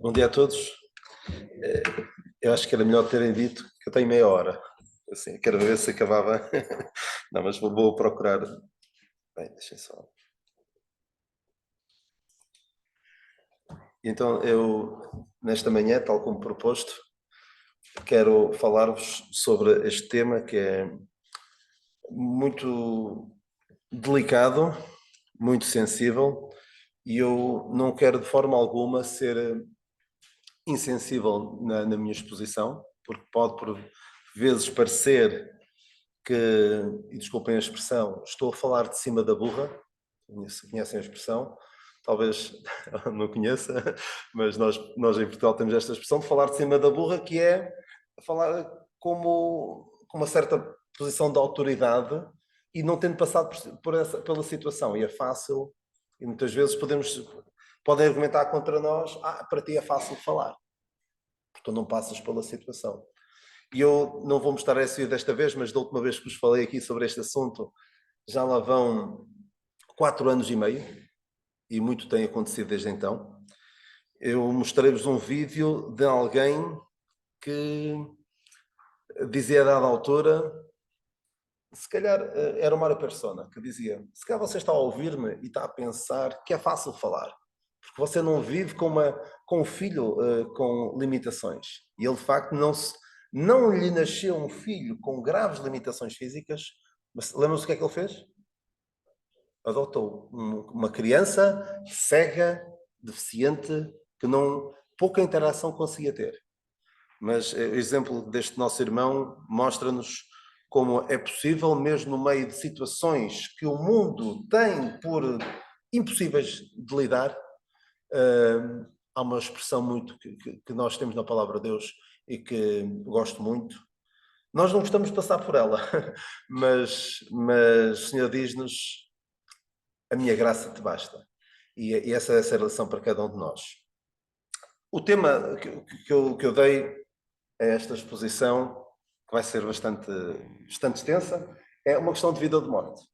Bom dia a todos. Eu acho que era melhor terem dito que eu tenho meia hora. Assim, quero ver se acabava. Não, mas vou procurar. Bem, deixem só. Então, eu, nesta manhã, tal como proposto, quero falar-vos sobre este tema que é muito delicado, muito sensível, e eu não quero de forma alguma ser insensível na minha exposição, porque pode por vezes parecer que, e desculpem a expressão, estou a falar de cima da burra, se conhecem a expressão, talvez não conheça, mas nós em Portugal temos esta expressão de falar de cima da burra, que é falar como com uma certa posição de autoridade e não tendo passado pela situação. E é fácil, e muitas vezes podem argumentar contra nós, para ti é fácil falar, porque tu não passas pela situação. E eu não vou mostrar essa desta vez, mas da última vez que vos falei aqui sobre este assunto, já lá vão 4 anos e meio, e muito tem acontecido desde então. Eu mostrei-vos um vídeo de alguém que dizia a dada altura, se calhar era uma persona, que dizia, se calhar você está a ouvir-me e está a pensar que é fácil falar, porque você não vive com um filho com limitações. E ele, de facto, não lhe nasceu um filho com graves limitações físicas, mas lembram-se o que é que ele fez? Adotou uma criança cega, deficiente, que pouca interação conseguia ter. Mas o exemplo deste nosso irmão mostra-nos como é possível, mesmo no meio de situações que o mundo tem por impossíveis de lidar, há uma expressão muito que nós temos na palavra de Deus e que gosto muito. Nós não gostamos de passar por ela, mas o Senhor diz-nos: a minha graça te basta. E essa é a relação para cada um de nós. O tema que eu dei a esta exposição, que vai ser bastante extensa, é uma questão de vida ou de morte.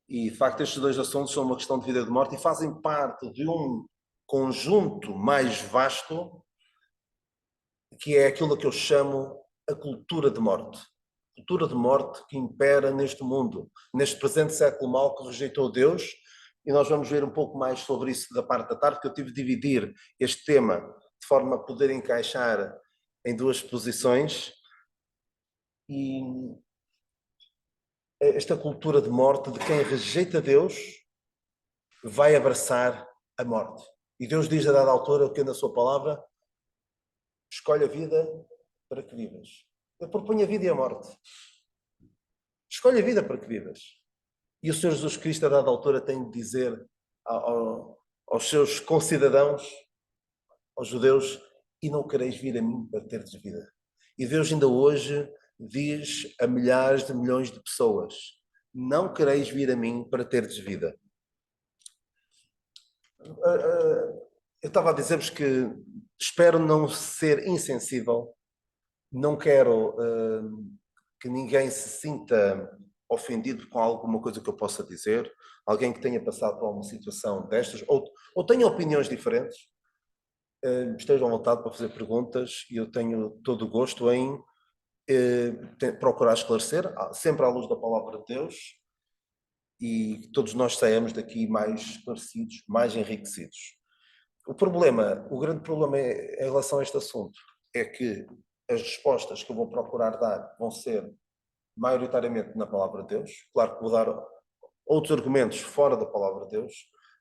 E, de facto, estes dois assuntos são uma questão de vida e de morte e fazem parte de um conjunto mais vasto, que é aquilo que eu chamo a cultura de morte. Cultura de morte que impera neste mundo, neste presente século mau que rejeitou Deus, e nós vamos ver um pouco mais sobre isso da parte da tarde, que eu tive de dividir este tema de forma a poder encaixar em duas posições. E esta cultura de morte, de quem rejeita Deus, vai abraçar a morte. E Deus diz a dada altura, o que é na sua palavra: escolhe a vida para que vivas. Eu proponho a vida e a morte. Escolhe a vida para que vivas. E o Senhor Jesus Cristo, a dada altura, tem de dizer aos seus concidadãos, aos judeus: e não quereis vir a mim para teres vida. E Deus ainda hoje diz a milhares de milhões de pessoas: não quereis vir a mim para teres vida. Eu estava a dizer-vos que espero não ser insensível, não quero que ninguém se sinta ofendido com alguma coisa que eu possa dizer, alguém que tenha passado por alguma situação destas, ou tenha opiniões diferentes, estejam à vontade para fazer perguntas e eu tenho todo o gosto em procurar esclarecer, sempre à luz da palavra de Deus, e todos nós saímos daqui mais esclarecidos, mais enriquecidos. O grande problema em relação a este assunto é que as respostas que eu vou procurar dar vão ser maioritariamente na palavra de Deus. Claro que vou dar outros argumentos fora da palavra de Deus,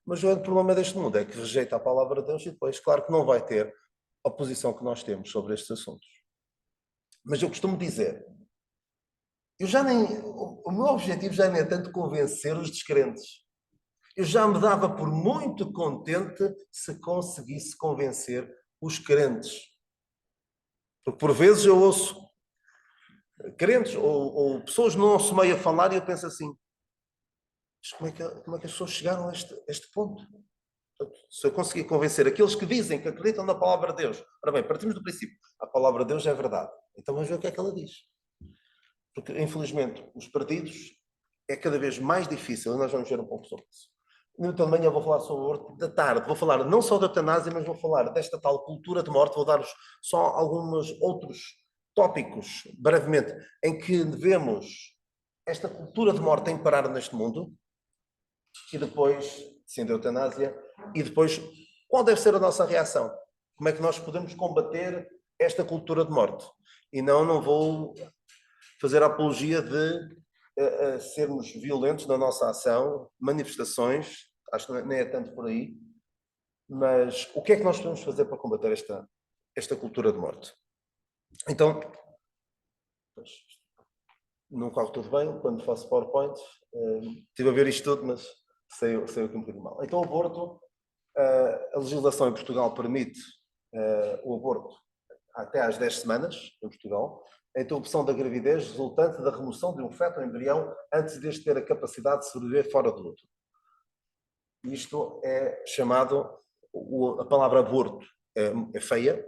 mas o grande problema deste mundo é que rejeita a palavra de Deus e depois, claro que não vai ter a posição que nós temos sobre estes assuntos. Mas eu costumo dizer, o meu objetivo já nem é tanto convencer os descrentes. Eu já me dava por muito contente se conseguisse convencer os crentes. Porque por vezes eu ouço crentes ou pessoas no nosso meio a falar e eu penso assim: mas como é que as pessoas chegaram a este ponto? Se eu conseguir convencer aqueles que dizem que acreditam na palavra de Deus. Ora bem, partimos do princípio: a palavra de Deus é verdade. Então vamos ver o que é que ela diz. Porque, infelizmente, os partidos é cada vez mais difícil, e nós vamos ver um pouco sobre isso, Então, de manhã vou falar sobre o aborto, da tarde vou falar não só da eutanásia, mas vou falar desta tal cultura de morte, vou dar-vos só alguns outros tópicos, brevemente, em que vemos esta cultura de morte em parar neste mundo, e depois, sim, da eutanásia, e depois, qual deve ser a nossa reação? Como é que nós podemos combater esta cultura de morte? E não vou fazer a apologia de sermos violentos na nossa ação, manifestações, acho que nem é tanto por aí, mas o que é que nós podemos fazer para combater esta cultura de morte? Então, não corre tudo bem quando faço PowerPoint, estive a ver isto tudo, mas sei aqui um bocadinho mal. Então, o aborto, a legislação em Portugal permite o aborto até às 10 semanas, em Portugal, a interrupção da gravidez resultante da remoção de um feto ou embrião antes deste ter a capacidade de sobreviver fora do útero. Isto é chamado, a palavra aborto é feia.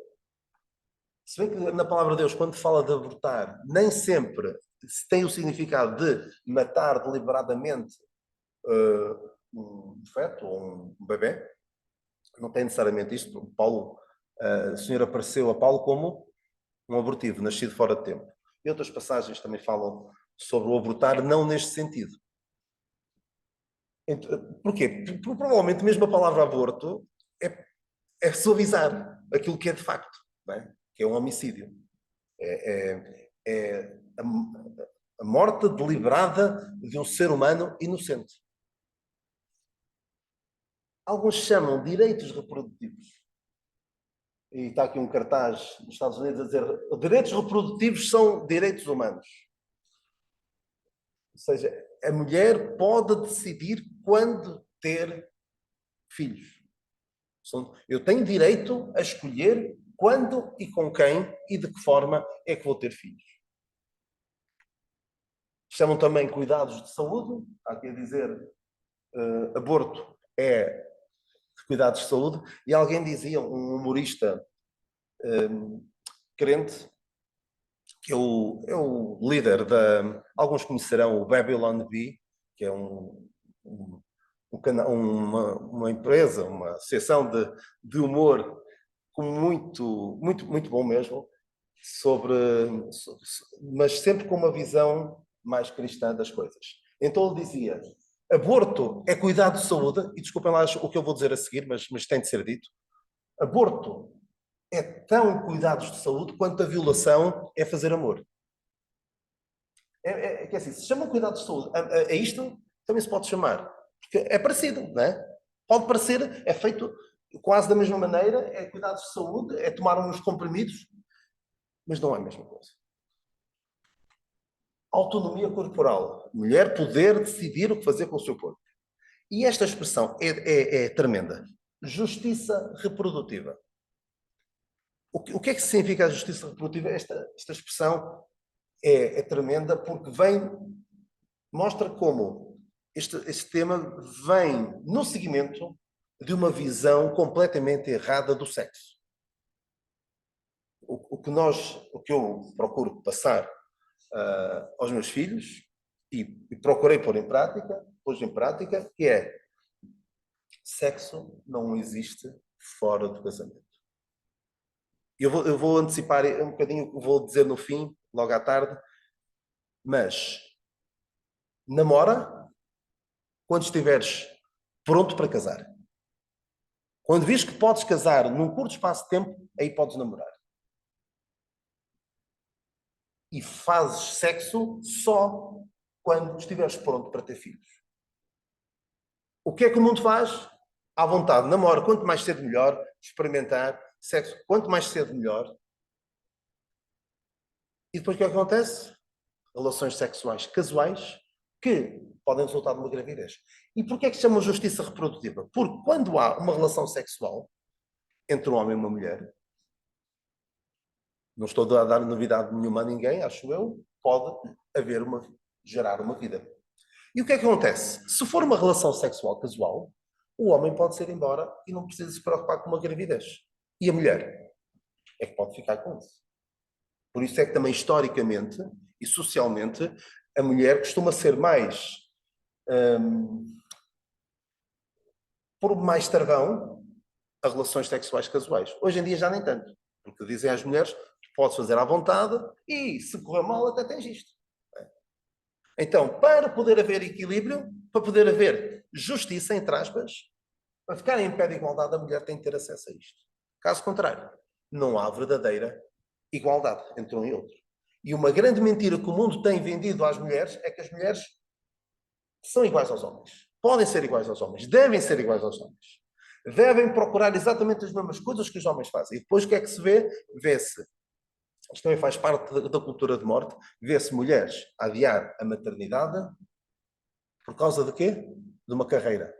Se bem que na palavra de Deus, quando fala de abortar, nem sempre se tem o significado de matar deliberadamente um feto ou um bebê. Não tem necessariamente isto. Paulo, o Senhor apareceu a Paulo como um abortivo, nascido fora de tempo. E outras passagens também falam sobre o abortar, não neste sentido. Porquê? Porque provavelmente mesmo a palavra aborto é suavizar aquilo que é de facto, não é? Que é um homicídio. É a morte deliberada de um ser humano inocente. Alguns chamam direitos reprodutivos. E está aqui um cartaz nos Estados Unidos a dizer direitos reprodutivos são direitos humanos. Ou seja, a mulher pode decidir quando ter filhos. Eu tenho direito a escolher quando e com quem e de que forma é que vou ter filhos. Chamam também cuidados de saúde. Há aqui a dizer aborto é cuidados de saúde. E alguém dizia, um humorista crente, que é o líder da... Alguns conhecerão o Babylon Bee, que é uma empresa, uma associação de humor muito, muito, muito bom mesmo, mas sempre com uma visão mais cristã das coisas. Então ele dizia, aborto é cuidado de saúde, e desculpem lá o que eu vou dizer a seguir, mas tem de ser dito, aborto é tão cuidados de saúde quanto a violação é fazer amor. Que é assim, se chama cuidados de saúde, a isto também se pode chamar, porque é parecido, não é? Pode parecer, é feito quase da mesma maneira, é cuidados de saúde, é tomar uns comprimidos, mas não é a mesma coisa. Autonomia corporal. Mulher poder decidir o que fazer com o seu corpo. E esta expressão é tremenda. Justiça reprodutiva. O que é que significa a justiça reprodutiva? Esta expressão é tremenda porque mostra como este tema vem no seguimento de uma visão completamente errada do sexo. O que eu procuro passar aos meus filhos e procurei pôr em prática, que é sexo não existe fora do casamento. Eu vou antecipar um bocadinho o que vou dizer no fim, logo à tarde, mas namora quando estiveres pronto para casar. Quando vês que podes casar num curto espaço de tempo, aí podes namorar. E fazes sexo só quando estiveres pronto para ter filhos. O que é que o mundo faz? À vontade, namora quanto mais cedo melhor, experimentar sexo quanto mais cedo melhor. E depois o que é que acontece? Relações sexuais casuais que podem resultar de uma gravidez. E porquê é que se chama justiça reprodutiva? Porque quando há uma relação sexual entre um homem e uma mulher, não estou a dar novidade nenhuma a ninguém, acho eu, pode gerar uma vida. E o que é que acontece? Se for uma relação sexual casual, o homem pode ser embora e não precisa se preocupar com uma gravidez. E a mulher é que pode ficar com isso. Por isso é que também historicamente e socialmente a mulher costuma ser mais por mais travão a relações sexuais casuais. Hoje em dia já nem tanto, porque dizem às mulheres, tu podes fazer à vontade e se correr mal até tens isto. Então, para poder haver equilíbrio, para poder haver justiça, entre aspas, para ficar em pé de igualdade, a mulher tem que ter acesso a isto. Caso contrário, não há verdadeira igualdade entre um e outro. E uma grande mentira que o mundo tem vendido às mulheres é que as mulheres são iguais aos homens. Podem ser iguais aos homens. Devem ser iguais aos homens. Devem procurar exatamente as mesmas coisas que os homens fazem. E depois o que é que se vê? Vê-se, isto também faz parte da cultura de morte, vê-se mulheres a adiar a maternidade por causa de quê? De uma carreira.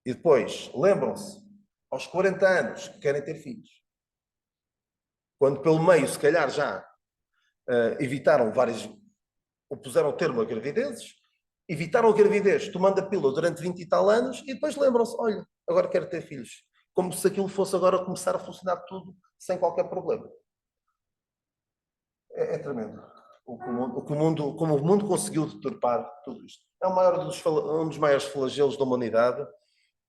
E depois lembram-se, aos 40 anos, que querem ter filhos. Quando pelo meio, se calhar, já evitaram várias, ou puseram termo a gravidezes, evitaram a gravidez tomando a pílula durante 20 e tal anos e depois lembram-se, olha, agora quero ter filhos. Como se aquilo fosse agora começar a funcionar tudo sem qualquer problema. É tremendo. Como o mundo conseguiu deturpar tudo isto. É um dos maiores flagelos da humanidade.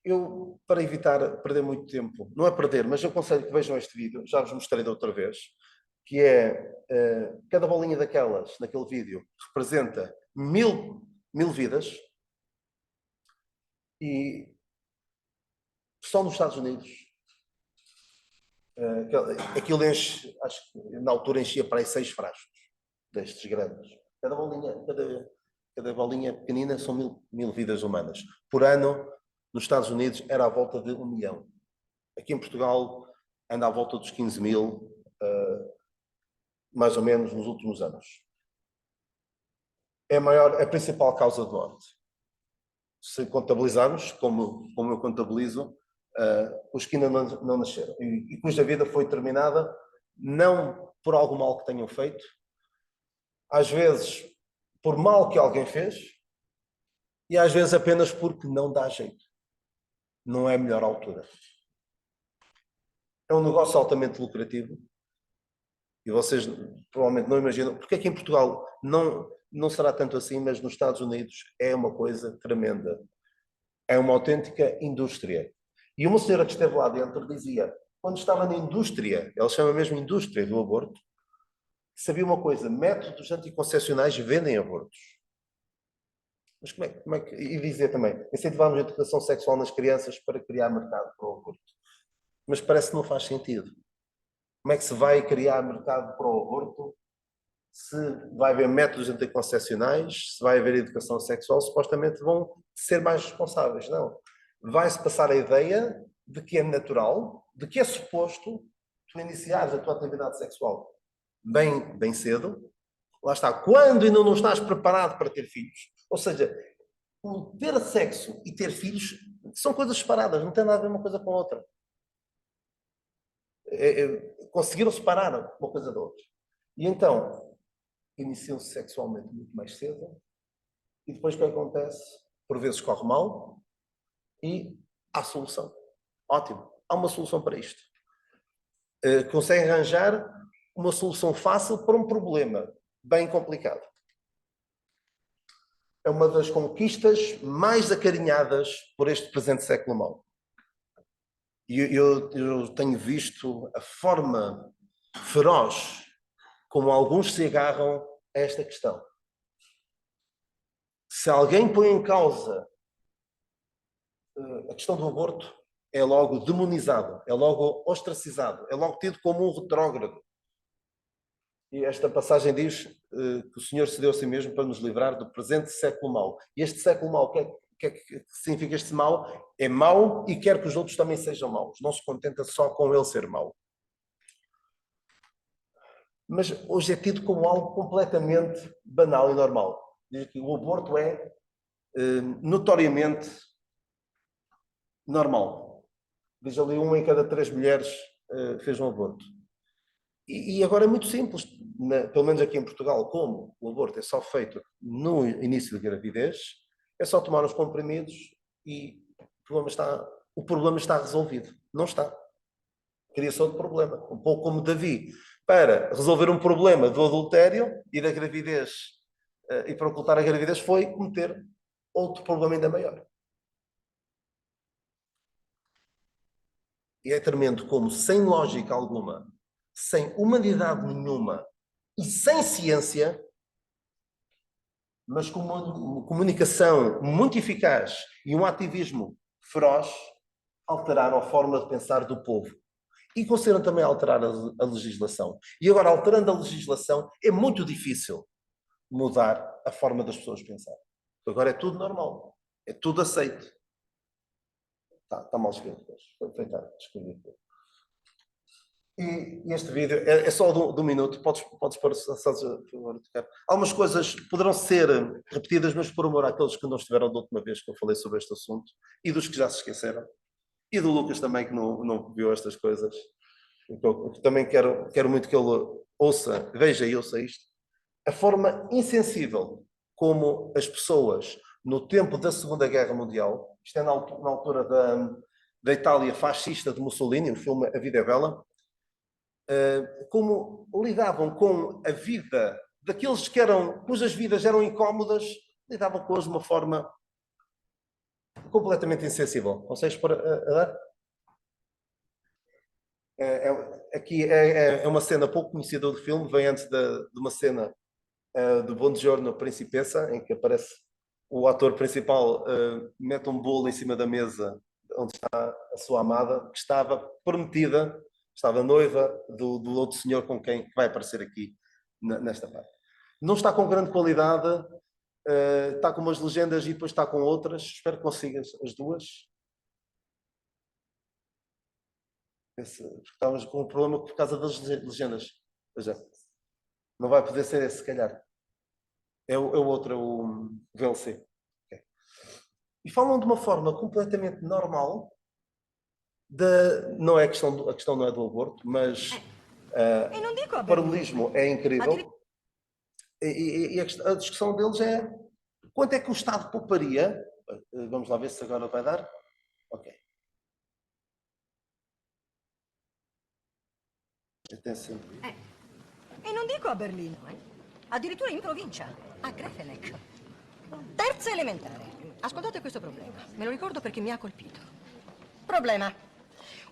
Eu, para evitar perder muito tempo, não é perder, mas eu aconselho que vejam este vídeo, já vos mostrei da outra vez, que é cada bolinha daquelas, naquele vídeo, representa mil vidas, e só nos Estados Unidos, aquilo enche, acho que na altura enchia para aí 6 frascos destes grandes. Cada bolinha pequenina são mil vidas humanas. Por ano, nos Estados Unidos, era à volta de 1 milhão. Aqui em Portugal, anda à volta dos 15 mil, mais ou menos, nos últimos anos. É a principal causa de morte. Se contabilizarmos, como eu contabilizo, os que ainda não nasceram e cuja vida foi terminada não por algum mal que tenham feito, às vezes por mal que alguém fez e às vezes apenas porque não dá jeito. Não é a melhor altura. É um negócio altamente lucrativo e vocês provavelmente não imaginam, porque aqui em Portugal não será tanto assim, mas nos Estados Unidos é uma coisa tremenda. É uma autêntica indústria. E uma senhora que esteve lá dentro dizia, quando estava na indústria, ela chama mesmo indústria do aborto, sabia uma coisa, métodos anticoncepcionais vendem abortos. Mas como é que... E dizia também, incentivamos a educação sexual nas crianças para criar mercado para o aborto. Mas parece que não faz sentido. Como é que se vai criar mercado para o aborto se vai haver métodos anticoncepcionais, se vai haver educação sexual, supostamente vão ser mais responsáveis? Não. Vai-se passar a ideia de que é natural, de que é suposto tu iniciares a tua atividade sexual bem cedo. Lá está, quando ainda não estás preparado para ter filhos. Ou seja, o ter sexo e ter filhos são coisas separadas, não tem nada a ver uma coisa com a outra. Conseguiram separar uma coisa da outra. E então, iniciam-se sexualmente muito mais cedo e depois o que acontece? Por vezes corre mal e há solução. Ótimo, há uma solução para isto. Consegue arranjar uma solução fácil para um problema bem complicado. É uma das conquistas mais acarinhadas por este presente século mau. E eu tenho visto a forma feroz como alguns se agarram a esta questão. Se alguém põe em causa a questão do aborto, é logo demonizado, é logo ostracizado, é logo tido como um retrógrado. E esta passagem diz que o Senhor se deu a si mesmo para nos livrar do presente século mau. E este século mau, o que é que significa este mal? É mau e quer que os outros também sejam maus. Não se contenta só com ele ser mau. Mas hoje é tido como algo completamente banal e normal. Diz que o aborto é notoriamente normal. Diz ali 1 em cada 3 mulheres fez um aborto. E agora é muito simples, pelo menos aqui em Portugal, como o aborto é só feito no início da gravidez, é só tomar os comprimidos e o problema está resolvido. Não está. Cria-se outro problema. Um pouco como Davi. Para resolver um problema do adultério e da gravidez, e para ocultar a gravidez, foi cometer outro problema ainda maior. é tremendo como, sem lógica alguma, sem humanidade nenhuma e sem ciência, mas com uma comunicação muito eficaz e um ativismo feroz, alteraram a forma de pensar do povo. E conseguiram também alterar a legislação. E agora, alterando a legislação, é muito difícil mudar a forma das pessoas pensar. Agora é tudo normal. É tudo aceito. Está mal escrito. Foi feito, escrevi. E este vídeo é só de um minuto. Podes pôr, por favor, tocar. Algumas coisas poderão ser repetidas, mas por amor àqueles que não estiveram da última vez que eu falei sobre este assunto e dos que já se esqueceram. E do Lucas também, que não viu estas coisas. Eu também quero muito que ele ouça, veja e ouça isto. A forma insensível como as pessoas, no tempo da Segunda Guerra Mundial, isto é na altura da Itália fascista de Mussolini, o filme A Vida é Bela, como lidavam com a vida daqueles cujas vidas eram incómodas, lidavam com eles de uma forma completamente insensível. Consegues pôr a dar? Aqui é uma cena pouco conhecida do filme, vem antes de uma cena do Buongiorno Principessa, em que aparece o ator principal, mete um bolo em cima da mesa onde está a sua amada, que estava prometida, estava noiva do outro senhor com quem vai aparecer aqui nesta parte. Não está com grande qualidade, está com umas legendas e depois está com outras. Espero que consigas as duas. Estávamos com um problema por causa das legendas. Veja, não vai poder ser esse, se calhar. É o outro, é o VLC. Okay. E falam de uma forma completamente normal. Não é a questão não é do aborto, mas o paralelismo é incrível. E a discussão deles é quanto é que o Estado pouparia? Vamos lá ver se agora vai dar. Ok. Atenção. E non dico a Berlino, addirittura in provincia, a Grefenegg. Terza elementare. Ascoltate questo problema, me lo ricordo perché mi ha colpito. Problema.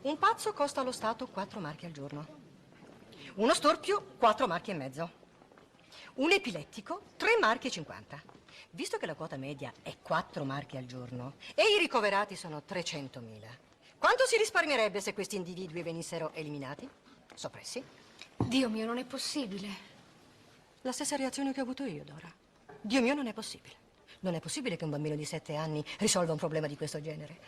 Un pazzo costa allo Stato 4 marchi al giorno. Uno storpio, 4 marchi e mezzo. Un epilettico, 3 marchi e 50. Visto che la quota media è 4 marchi al giorno e i ricoverati sono 300.000, quanto si risparmierebbe se questi individui venissero eliminati? Soppressi? Dio mio, non è possibile. La stessa reazione che ho avuto io, Dora. Dio mio, non è possibile. Non è possibile che un bambino di 7 anni risolva un problema di questo genere.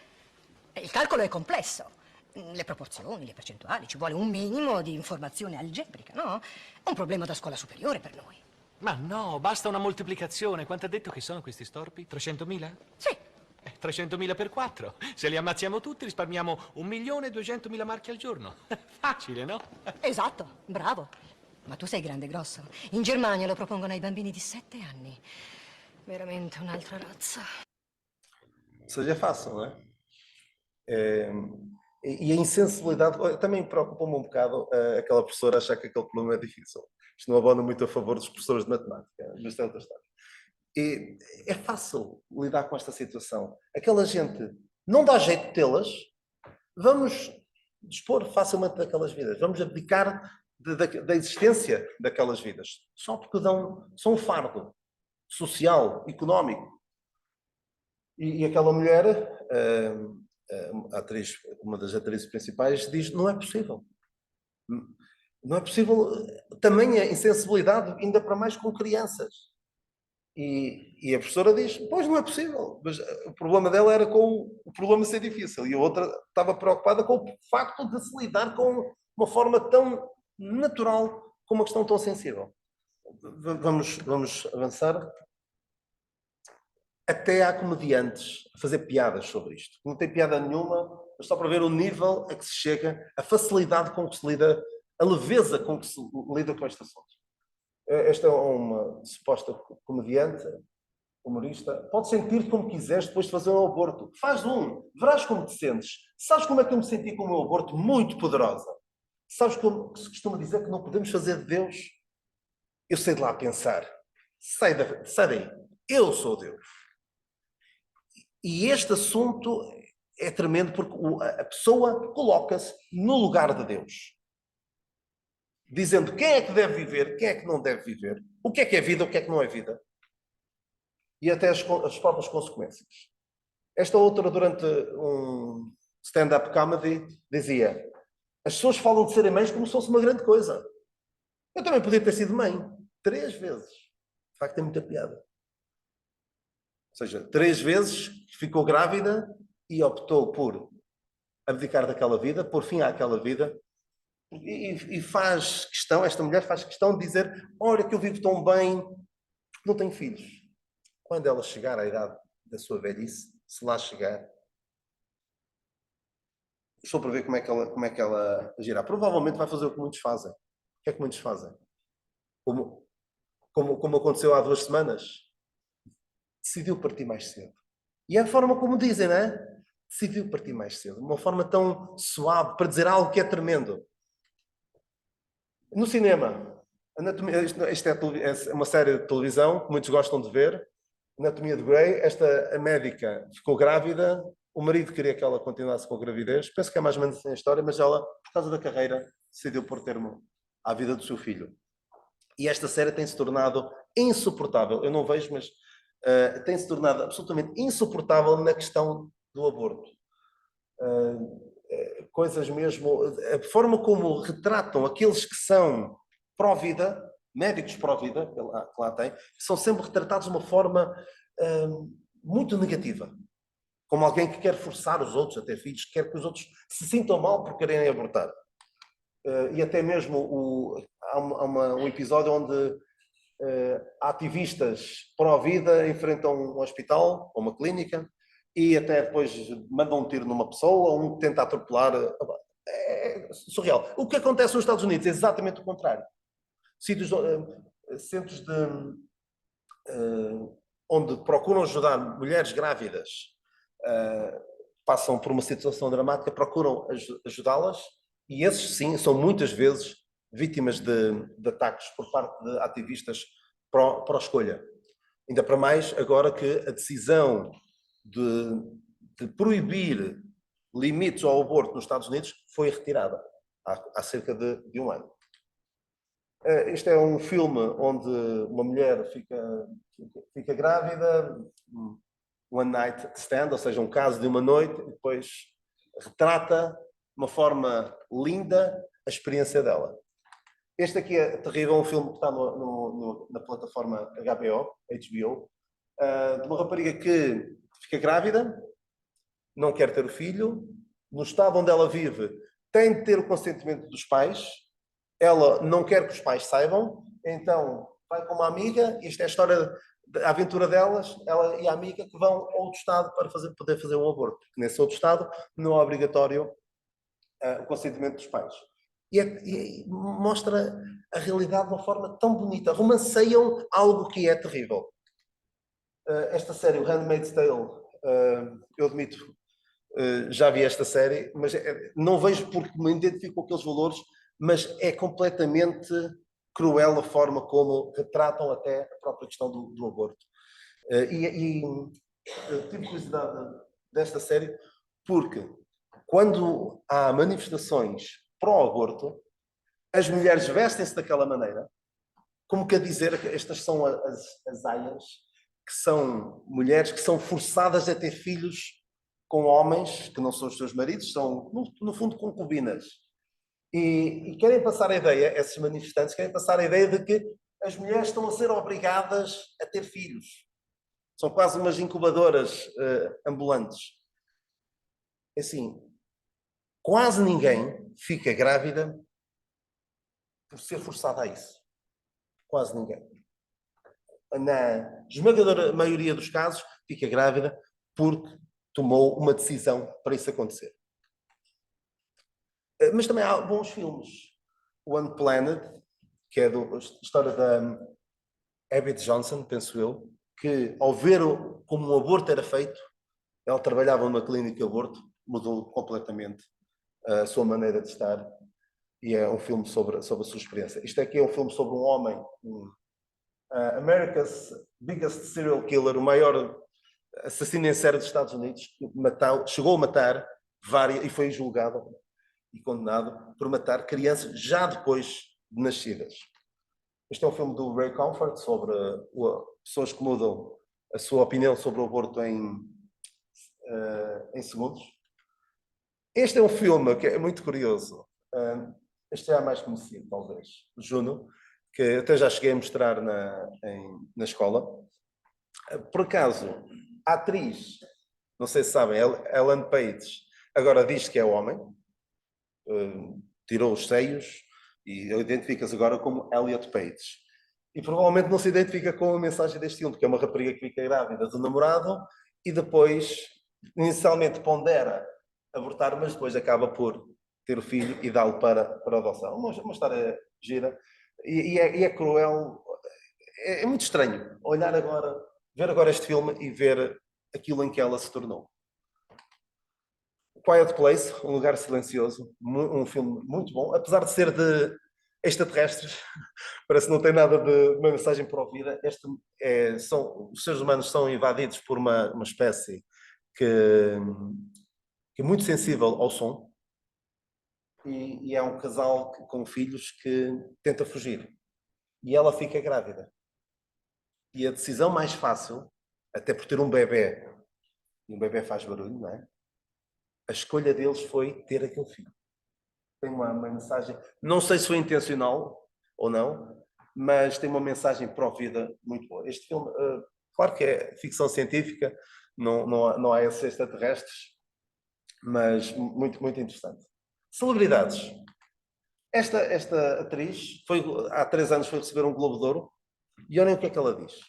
Il calcolo è complesso. Le proporzioni, le percentuali, ci vuole un minimo di informazione algebrica, no? È un problema da scuola superiore per noi. Ma no, basta una moltiplicazione. Quanto ha detto che sono questi storpi? 300.000? Sì. 300.000 per 4. Se li ammazziamo tutti risparmiamo 1.200.000 marchi al giorno. Facile, no? Esatto, bravo. Ma tu sei grande e grosso. In Germania lo propongono ai bambini di 7 anni. Veramente un'altra razza. Seja fácil, não é? E a insensibilidade também preocupa-me um bocado aquela professora achar que aquele problema é difícil. Isto não abona muito a favor dos professores de matemática, mas é outra história. E é fácil lidar com esta situação. Aquela gente não dá jeito de tê-las, vamos dispor facilmente daquelas vidas, vamos abdicar da existência daquelas vidas, só porque são um fardo social, económico. E aquela mulher, a atriz, uma das atrizes principais, diz: não é possível. Não é possível tamanha insensibilidade, ainda para mais com crianças. E a professora diz: pois não é possível. Mas o problema dela era com o problema ser difícil. E a outra estava preocupada com o facto de se lidar com uma forma tão natural, com uma questão tão sensível. Vamos avançar. Até há comediantes a fazer piadas sobre isto. Não tem piada nenhuma, mas só para ver o nível a que se chega, a facilidade com que se lida, a leveza com que se lida com este assunto. Esta é uma suposta comediante, humorista. Podes sentir-te como quiseres depois de fazer um aborto. Faz verás como te sentes. Sabes como é que eu me senti com o meu aborto? Muito poderosa. Sabes como se costuma dizer que não podemos fazer de Deus? Eu sei de lá pensar. Sai daí. Eu sou Deus. E este assunto é tremendo porque a pessoa coloca-se no lugar de Deus. Dizendo quem é que deve viver, quem é que não deve viver, o que é vida, o que não é vida. E até as próprias consequências. Esta outra, durante um stand-up comedy, dizia: as pessoas falam de serem mães como se fosse uma grande coisa. Eu também podia ter sido mãe 3 vezes. De facto, tem muita piada. Ou seja, 3 vezes ficou grávida e optou por abdicar daquela vida, pôr fim àquela vida, e faz questão, esta mulher faz questão de dizer: olha que eu vivo tão bem porque não tenho filhos. Quando ela chegar à idade da sua velhice, se lá chegar, estou para ver como é que ela agirá. Provavelmente vai fazer o que muitos fazem. O que é que muitos fazem? Como aconteceu há 2 semanas. Decidiu partir mais cedo. E é a forma como dizem, não é? Decidiu partir mais cedo. Uma forma tão suave para dizer algo que é tremendo. No cinema, isto é uma série de televisão que muitos gostam de ver. Anatomia de Grey. A médica ficou grávida. O marido queria que ela continuasse com a gravidez. Penso que é mais ou menos assim a história, mas ela, por causa da carreira, decidiu pôr termo à vida do seu filho. E esta série tem-se tornado insuportável. Eu não vejo, mas tem-se tornado absolutamente insuportável na questão do aborto. Coisas mesmo... A forma como retratam aqueles que são pró-vida, médicos pró-vida, que lá tem, são sempre retratados de uma forma muito negativa. Como alguém que quer forçar os outros a ter filhos, que quer que os outros se sintam mal por quererem abortar. E até mesmo há um episódio onde ativistas pró-vida enfrentam um hospital ou uma clínica e até depois mandam um tiro numa pessoa, um tenta atropelar. É surreal. O que acontece nos Estados Unidos é exatamente o contrário. Centros onde procuram ajudar mulheres grávidas, passam por uma situação dramática, procuram ajudá-las, e esses sim são muitas vezes vítimas de ataques por parte de ativistas pró-escolha. Ainda para mais agora que a decisão de proibir limites ao aborto nos Estados Unidos foi retirada há cerca de 1 ano. Este é um filme onde uma mulher fica grávida, one night stand, ou seja, um caso de uma noite, e depois retrata de uma forma linda a experiência dela. Este aqui é terrível, um filme que está na plataforma HBO, de uma rapariga que fica grávida, não quer ter o filho, no estado onde ela vive tem de ter o consentimento dos pais, ela não quer que os pais saibam, então vai com uma amiga, isto é a história da aventura delas, ela e a amiga que vão a outro estado para poder fazer um aborto. Nesse outro estado não é obrigatório o consentimento dos pais. E mostra a realidade de uma forma tão bonita. Romanceiam algo que é terrível. Esta série, o Handmaid's Tale, eu admito, já vi esta série, mas não vejo porque me identifico com aqueles valores, mas é completamente cruel a forma como retratam até a própria questão do aborto. Tive curiosidade desta série porque quando há manifestações pró-aborto, as mulheres vestem-se daquela maneira, como quer dizer que estas são as aias, que são mulheres que são forçadas a ter filhos com homens que não são os seus maridos, são, no fundo, concubinas. E querem passar a ideia, esses manifestantes querem passar a ideia de que as mulheres estão a ser obrigadas a ter filhos. São quase umas incubadoras ambulantes. Assim, quase ninguém fica grávida por ser forçada a isso. Quase ninguém. Na esmagadora maioria dos casos, fica grávida porque tomou uma decisão para isso acontecer. Mas também há bons filmes. O Unplanned, que é a história da Abby Johnson, penso eu, que ao ver como um aborto era feito, ela trabalhava numa clínica de aborto, mudou completamente a sua maneira de estar, e é um filme sobre a sua experiência. Isto aqui é um filme sobre um homem, America's Biggest Serial Killer, o maior assassino em série dos Estados Unidos, que chegou a matar várias, e foi julgado e condenado por matar crianças já depois de nascidas. Este é um filme do Ray Comfort sobre pessoas que mudam a sua opinião sobre o aborto em segundos. Este é um filme que é muito curioso. Este é mais conhecido, talvez. Juno, que eu até já cheguei a mostrar na escola. Por acaso, a atriz, não sei se sabem, Ellen Page, agora diz que é homem, tirou os seios e identifica-se agora como Elliot Page. E provavelmente não se identifica com a mensagem deste filme, porque é uma rapariga que fica grávida do namorado e depois, inicialmente, pondera abortar, mas depois acaba por ter o filho e dá-lo para adoção. Uma história gira. E é cruel. É muito estranho olhar agora, ver agora este filme e ver aquilo em que ela se tornou. Quiet Place, Um Lugar Silencioso, um filme muito bom, apesar de ser de extraterrestres, parece que não tem nada de uma mensagem para a vida. Os seres humanos são invadidos por uma espécie que é muito sensível ao som e é um casal com filhos que tenta fugir. E ela fica grávida. E a decisão mais fácil, até por ter um bebê, e um bebê faz barulho, não é? A escolha deles foi ter aquele filho. Tem uma mensagem, não sei se foi intencional ou não, mas tem uma mensagem pró-vida muito boa. Este filme, claro que é ficção científica, não há esses extraterrestres, mas muito, muito interessante. Celebridades. Esta atriz há 3 anos foi receber um Globo de Ouro e olhem o que é que ela diz.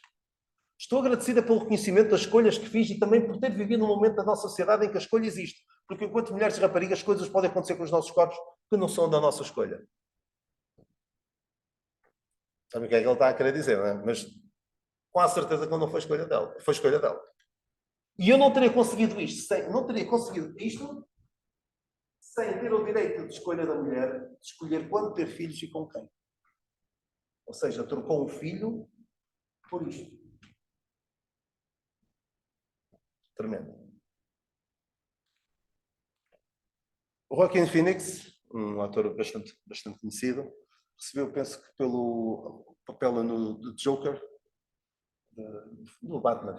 Estou agradecida pelo reconhecimento das escolhas que fiz e também por ter vivido num momento da nossa sociedade em que a escolha existe. Porque enquanto mulheres e raparigas, coisas podem acontecer com os nossos corpos que não são da nossa escolha. Sabe o que é que ele está a querer dizer, não é? Mas com a certeza que não foi escolha dela. Foi escolha dela. E eu não teria conseguido isto sem ter o direito de escolha da mulher, de escolher quando ter filhos e com quem. Ou seja, trocou um filho por isto. Tremendo. O Joaquin Phoenix, um ator bastante conhecido, recebeu, penso que pelo papel no Joker, no Batman.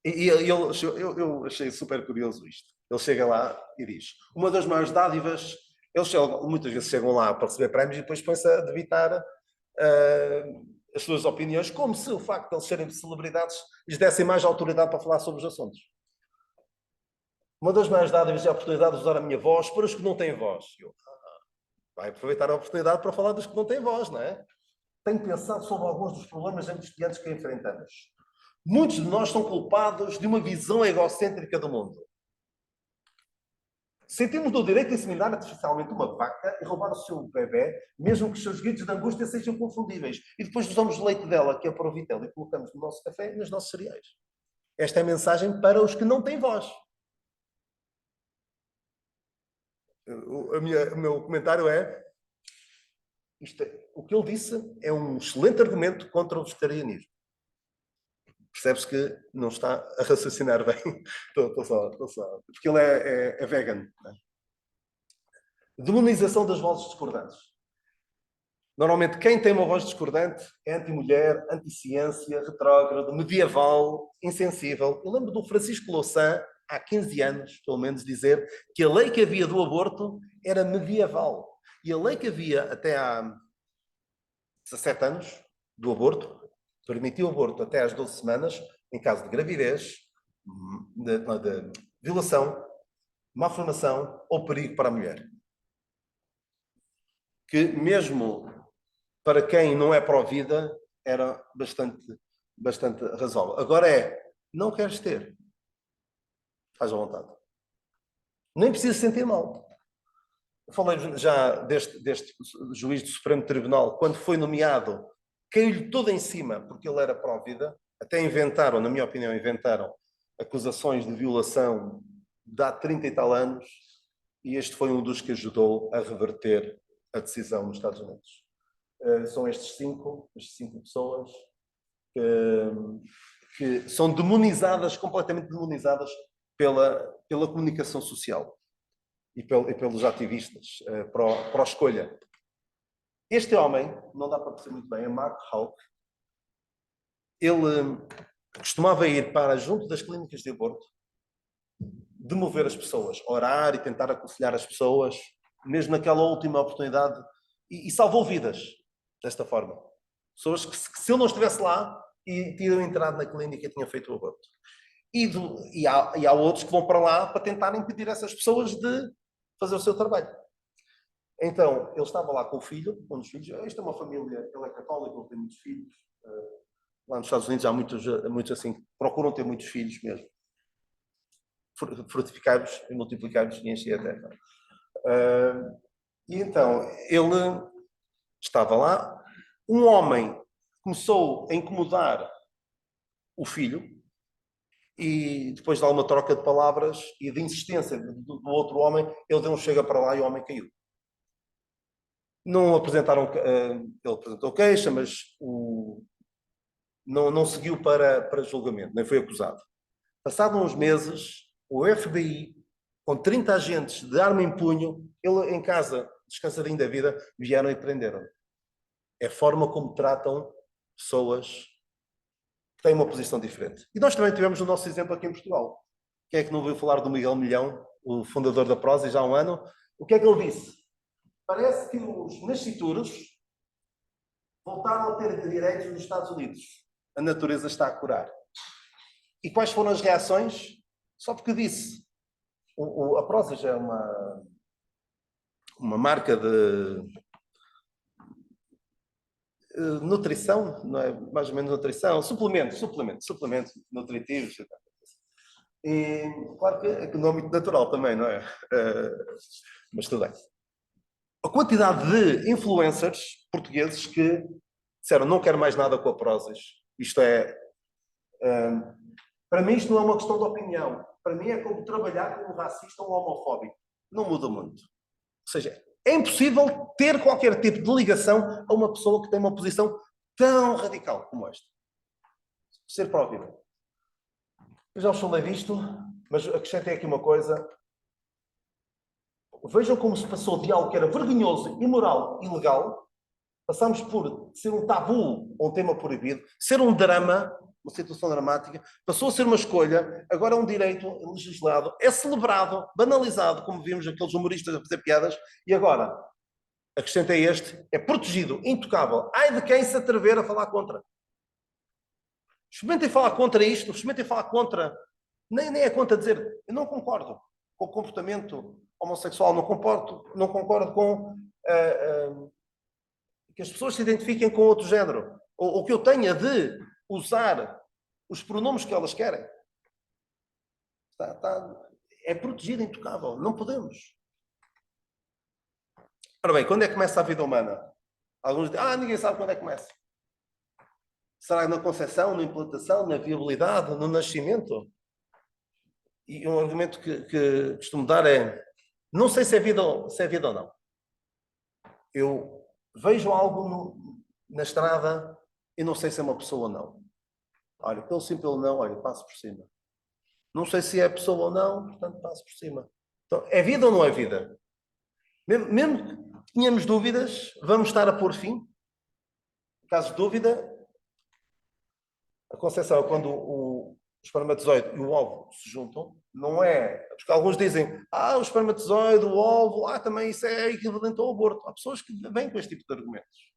E eu achei super curioso isto. Ele chega lá e diz: uma das maiores dádivas, muitas vezes chegam lá para receber prémios e depois põem-se a debitar as suas opiniões, como se o facto de eles serem celebridades lhes dessem mais autoridade para falar sobre os assuntos. Uma das maiores dádivas é a oportunidade de usar a minha voz para os que não têm voz. Vai aproveitar a oportunidade para falar dos que não têm voz, não é? Tenho pensado sobre alguns dos problemas angustiantes que enfrentamos. Muitos de nós são culpados de uma visão egocêntrica do mundo. Sentimos o direito de inseminar artificialmente uma vaca e roubar o seu bebê, mesmo que os seus gritos de angústia sejam confundíveis. E depois usamos o leite dela, que é para o vitel, e colocamos no nosso café e nos nossos cereais. Esta é a mensagem para os que não têm voz. O meu comentário o que ele disse é um excelente argumento contra o vegetarianismo. Percebe-se que não está a raciocinar bem. Estou só. Porque ele é vegan. Né? Demonização das vozes discordantes. Normalmente, quem tem uma voz discordante é anti-mulher, anti-ciência, retrógrado, medieval, insensível. Eu lembro do Francisco Louçã, há 15 anos, pelo menos, dizer que a lei que havia do aborto era medieval. E a lei que havia até há 17 anos do aborto permitiu o aborto até às 12 semanas em caso de gravidez, de violação, malformação ou perigo para a mulher. Que mesmo para quem não é pró-vida era bastante razoável. Agora não queres ter. Faz à vontade. Nem precisa se sentir mal. Eu falei já deste juiz do Supremo Tribunal, quando foi nomeado, caiu-lhe todo em cima, porque ele era pró-vida. Até inventaram, na minha opinião, acusações de violação de há 30 e tal anos, e este foi um dos que ajudou a reverter a decisão nos Estados Unidos. São estas cinco pessoas que são demonizadas, completamente demonizadas pela comunicação social e pelos ativistas para a escolha. Este homem, não dá para perceber muito bem, é Mark Houck. Ele costumava ir para junto das clínicas de aborto, demover as pessoas, orar e tentar aconselhar as pessoas, mesmo naquela última oportunidade, e salvou vidas desta forma. Pessoas que, se ele não estivesse lá, tinham entrado na clínica e tinham feito o aborto. E há outros que vão para lá para tentar impedir essas pessoas de fazer o seu trabalho. Então, ele estava lá com o filho, um dos filhos. Isto é uma família, ele é católico, ele tem muitos filhos. Lá nos Estados Unidos há muitos assim, que procuram ter muitos filhos mesmo. Frutificai-vos e multiplicai-vos e enchei a terra. E então, ele estava lá. Um homem começou a incomodar o filho e depois de alguma troca de palavras e de insistência do outro homem, ele deu um chega para lá e o homem caiu. Não apresentaram, ele apresentou queixa, mas não seguiu para julgamento, nem foi acusado. Passados uns meses, o FBI, com 30 agentes de arma em punho, ele em casa, descansadinho da vida, vieram e prenderam. É a forma como tratam pessoas que têm uma posição diferente. E nós também tivemos o nosso exemplo aqui em Portugal. Quem é que não ouviu falar do Miguel Milhão, o fundador da Prozis, já há um ano? O que é que ele disse? Parece que os nascituros voltaram a ter direitos nos Estados Unidos. A natureza está a curar. E quais foram as reações? Só porque disse. A Prozis é uma marca de nutrição, não é? Mais ou menos nutrição, suplementos nutritivos. E claro que no âmbito natural também, não é? Mas tudo bem. A quantidade de influencers portugueses que disseram não quero mais nada com a Prozis. Isto é... para mim isto não é uma questão de opinião. Para mim é como trabalhar com um racista ou um homofóbico. Não muda muito. Ou seja, é impossível ter qualquer tipo de ligação a uma pessoa que tem uma posição tão radical como esta. Ser para a vida. Eu já os falei disto, mas acrescentei aqui uma coisa. Vejam como se passou de algo que era vergonhoso, imoral, ilegal. Passámos por ser um tabu ou um tema proibido, ser um drama, uma situação dramática, passou a ser uma escolha, agora é um direito legislado, é celebrado, banalizado, como vimos aqueles humoristas a fazer piadas, e agora, acrescentei este, é protegido, intocável. Ai de quem se atrever a falar contra. Experimentem falar contra isto, experimentem falar contra, nem é contra dizer, eu não concordo com o comportamento homossexual, não concordo com que as pessoas se identifiquem com outro género, ou que eu tenha de usar os pronomes que elas querem. É protegido, intocável. Não podemos. Ora bem, quando é que começa a vida humana? Alguns dizem, ninguém sabe quando é que começa. Será na concepção, na implantação, na viabilidade, no nascimento? E um argumento que costumo dar é, não sei se é vida ou não. Eu vejo algo na estrada e não sei se é uma pessoa ou não. Olha, pelo simples não, olha, passo por cima. Não sei se é pessoa ou não, portanto passo por cima. Então, é vida ou não é vida? Mesmo que tenhamos dúvidas, vamos estar a pôr fim? Em caso de dúvida, a concepção é quando o espermatozoide e o óvulo se juntam, não é... Porque alguns dizem, o espermatozoide, o óvulo, também isso é equivalente ao aborto. Há pessoas que vêm com este tipo de argumentos.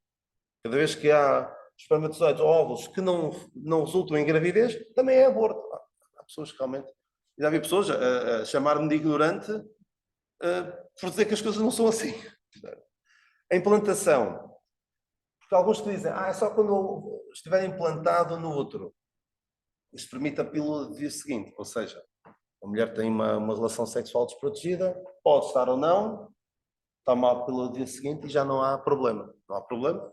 Cada vez que há espermatozoides ou óvulos que não resultam em gravidez, também é aborto. Há pessoas que realmente... Já vi pessoas a chamar-me de ignorante por dizer que as coisas não são assim. A implantação. Porque alguns que dizem, é só quando estiver implantado no útero. Isso permite a pílula do dia seguinte. Ou seja, a mulher tem uma relação sexual desprotegida, pode estar ou não, toma a pílula do dia seguinte e já não há problema. Não há problema.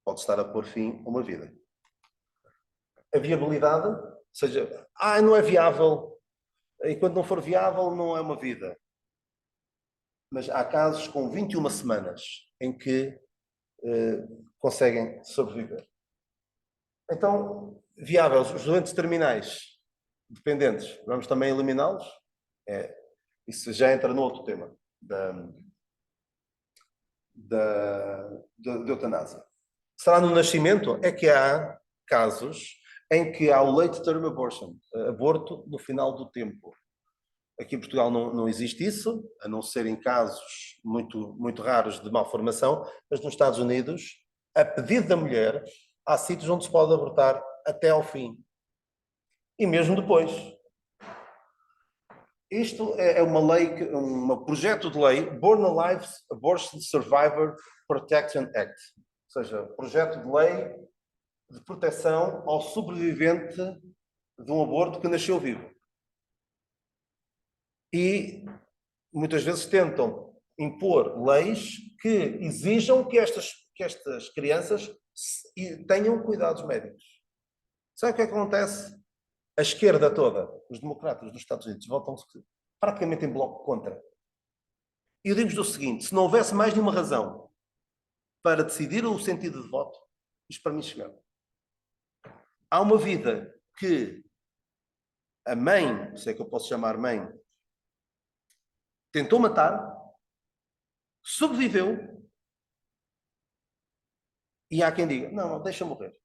Pode estar a pôr fim a uma vida. A viabilidade, ou seja, não é viável, enquanto não for viável, não é uma vida. Mas há casos com 21 semanas em que conseguem sobreviver. Então, viável, os doentes terminais, dependentes, vamos também eliminá-los? Isso já entra no outro tema da eutanásia. Será no nascimento? É que há casos em que há o late term abortion, aborto no final do tempo. Aqui em Portugal não existe isso, a não ser em casos muito, muito raros de malformação, mas nos Estados Unidos, a pedido da mulher, há sítios onde se pode abortar até ao fim. E mesmo depois. Isto é uma lei, um projeto de lei, Born Alive Abortion Survivor Protection Act. Ou seja, projeto de lei de proteção ao sobrevivente de um aborto que nasceu vivo. E muitas vezes tentam impor leis que exijam que estas crianças tenham cuidados médicos. Sabe o que acontece? A esquerda toda, os democratas dos Estados Unidos, votam-se praticamente em bloco contra. E eu digo-vos o seguinte, se não houvesse mais nenhuma razão para decidir o sentido de voto, isto para mim chegava. Há uma vida que a mãe, se é que eu posso chamar mãe, tentou matar, sobreviveu, e há quem diga, não, deixa morrer.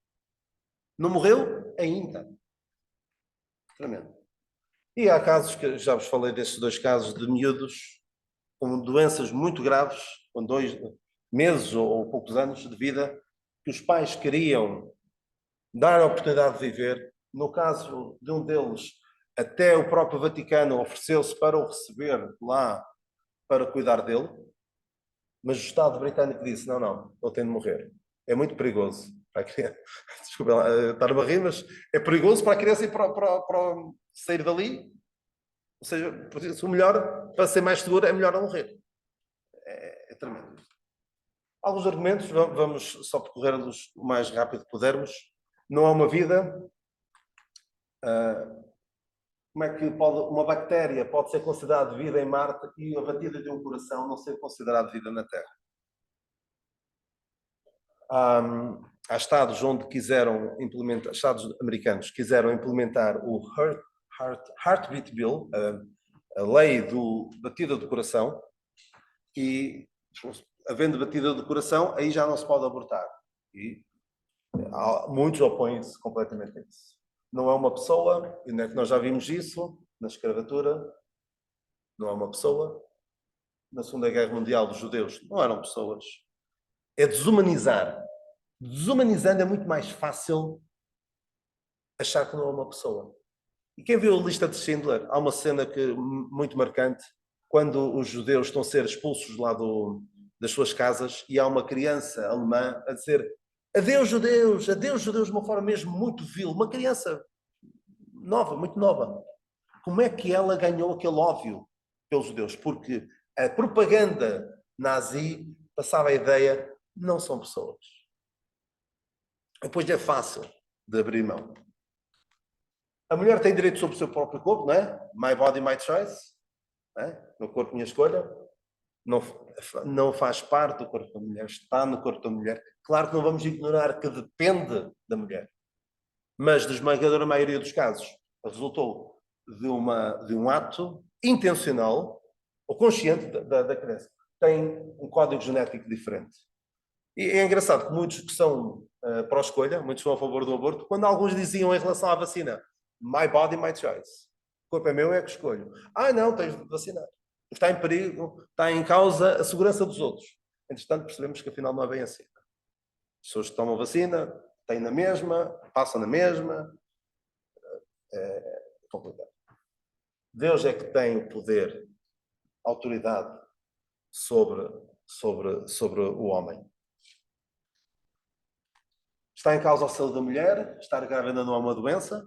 Não morreu ainda. Tremendo. E há casos, que já vos falei destes 2 casos, de miúdos com doenças muito graves, com 2 meses ou poucos anos de vida, que os pais queriam dar a oportunidade de viver. No caso de um deles, até o próprio Vaticano ofereceu-se para o receber lá, para cuidar dele, mas o Estado britânico disse, não, ele tem de morrer. É muito perigoso para a criança. Desculpa estar a rir, mas é perigoso para a criança ir para sair dali. Ou seja, o melhor, para ser mais seguro, é melhor não morrer. É tremendo. Alguns argumentos, vamos só percorrer-los o mais rápido que pudermos. Não há uma vida. Como é que uma bactéria pode ser considerada vida em Marte e a batida de um coração não ser considerada vida na Terra? Há estados onde quiseram implementar, estados americanos quiseram implementar o Heartbeat Bill, a lei do batida do coração, e havendo batida do coração, aí já não se pode abortar. E muitos opõem-se completamente a isso. Não é uma pessoa, e nós já vimos isso na escravatura, não é uma pessoa. Na Segunda Guerra Mundial, os judeus não eram pessoas. É desumanizar. Desumanizando é muito mais fácil achar que não é uma pessoa. E quem viu a lista de Schindler, há uma cena muito marcante, quando os judeus estão a ser expulsos lá das suas casas e há uma criança alemã a dizer adeus judeus, de uma forma mesmo muito vil, uma criança nova, muito nova. Como é que ela ganhou aquele ódio pelos judeus? Porque a propaganda nazi passava a ideia, não são pessoas. Depois é fácil de abrir mão. A mulher tem direito sobre o seu próprio corpo, não é? My body, my choice. Não é? Meu corpo, minha escolha. Não faz parte do corpo da mulher, está no corpo da mulher. Claro que não vamos ignorar que depende da mulher. Mas, na esmagadora maioria dos casos, resultou de um ato intencional ou consciente da criança. Tem um código genético diferente. E é engraçado que muitos que são pró-escolha, muitos são a favor do aborto, quando alguns diziam em relação à vacina, my body, my choice. O corpo é meu, é que escolho. Não, tens de vacinar. Está em perigo, está em causa a segurança dos outros. Entretanto, percebemos que afinal não é bem assim. As pessoas que tomam vacina têm na mesma, passam na mesma. É complicado. Deus é que tem o poder, a autoridade sobre o homem. Está em causa a saúde da mulher, estar grávida não é uma doença,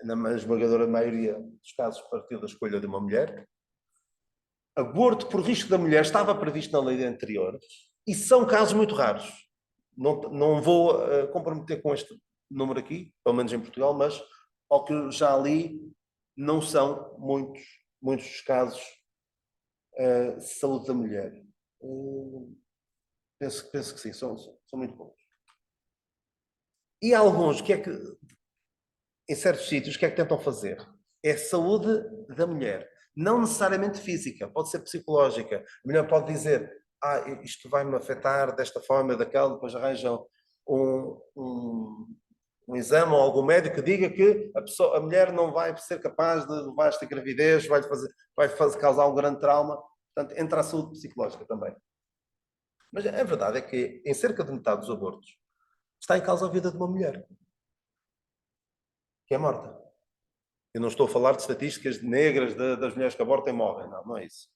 na esmagadora maioria dos casos partiu da escolha de uma mulher. Aborto por risco da mulher estava previsto na lei anterior e são casos muito raros. Não vou comprometer com este número aqui, pelo menos em Portugal, mas ao que eu já li, não são muitos os casos de saúde da mulher. Penso que sim, são muito poucos. E alguns, em certos sítios, o que é que tentam fazer? É a saúde da mulher. Não necessariamente física, pode ser psicológica. A mulher pode dizer, isto vai-me afetar desta forma, daquela, depois arranjam um exame ou algum médico que diga que a mulher não vai ser capaz de levar esta gravidez, vai causar um grande trauma. Portanto, entra a saúde psicológica também. Mas a verdade é que em cerca de metade dos abortos está em causa a vida de uma mulher que é morta. Eu não estou a falar de estatísticas negras das mulheres que abortam e morrem. Não, não é isso.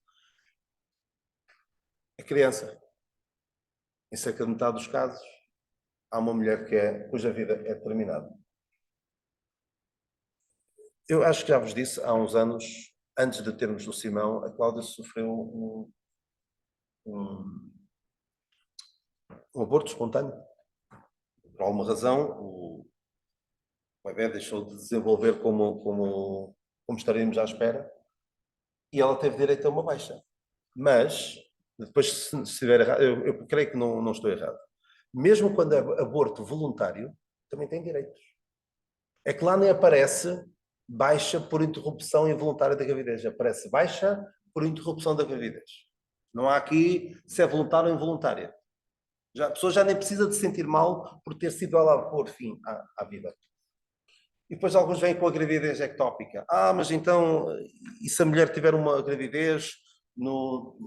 A criança. Em cerca de metade dos casos, há uma mulher cuja vida é terminada. Eu acho que já vos disse, há uns anos, antes de termos o Simão, a Cláudia sofreu um aborto espontâneo. Por alguma razão, o bebê deixou de desenvolver como estaríamos à espera e ela teve direito a uma baixa. Mas, depois, se estiver errado, eu creio que não estou errado. Mesmo quando é aborto voluntário, também tem direitos. É que lá nem aparece baixa por interrupção involuntária da gravidez. Aparece baixa por interrupção da gravidez. Não há aqui se é voluntária ou involuntária. A pessoa já nem precisa de se sentir mal por ter sido ela a pôr fim à vida. E depois alguns vêm com a gravidez ectópica. Mas então, e se a mulher tiver uma gravidez não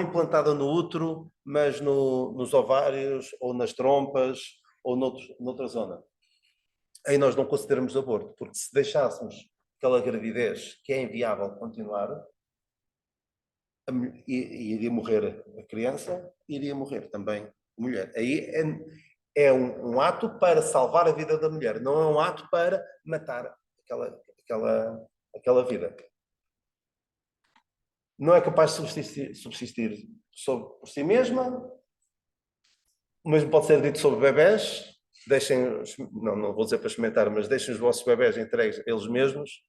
implantada no útero, mas nos ovários, ou nas trompas, ou noutra zona? Aí nós não consideramos aborto, porque se deixássemos aquela gravidez que é inviável continuar, iria morrer a criança, iria morrer também a mulher. Aí é um ato para salvar a vida da mulher, não é um ato para matar aquela vida. Não é capaz de subsistir por si mesma. O mesmo pode ser dito sobre bebés. Não vou dizer para experimentar, mas deixem os vossos bebés entregues a eles mesmos.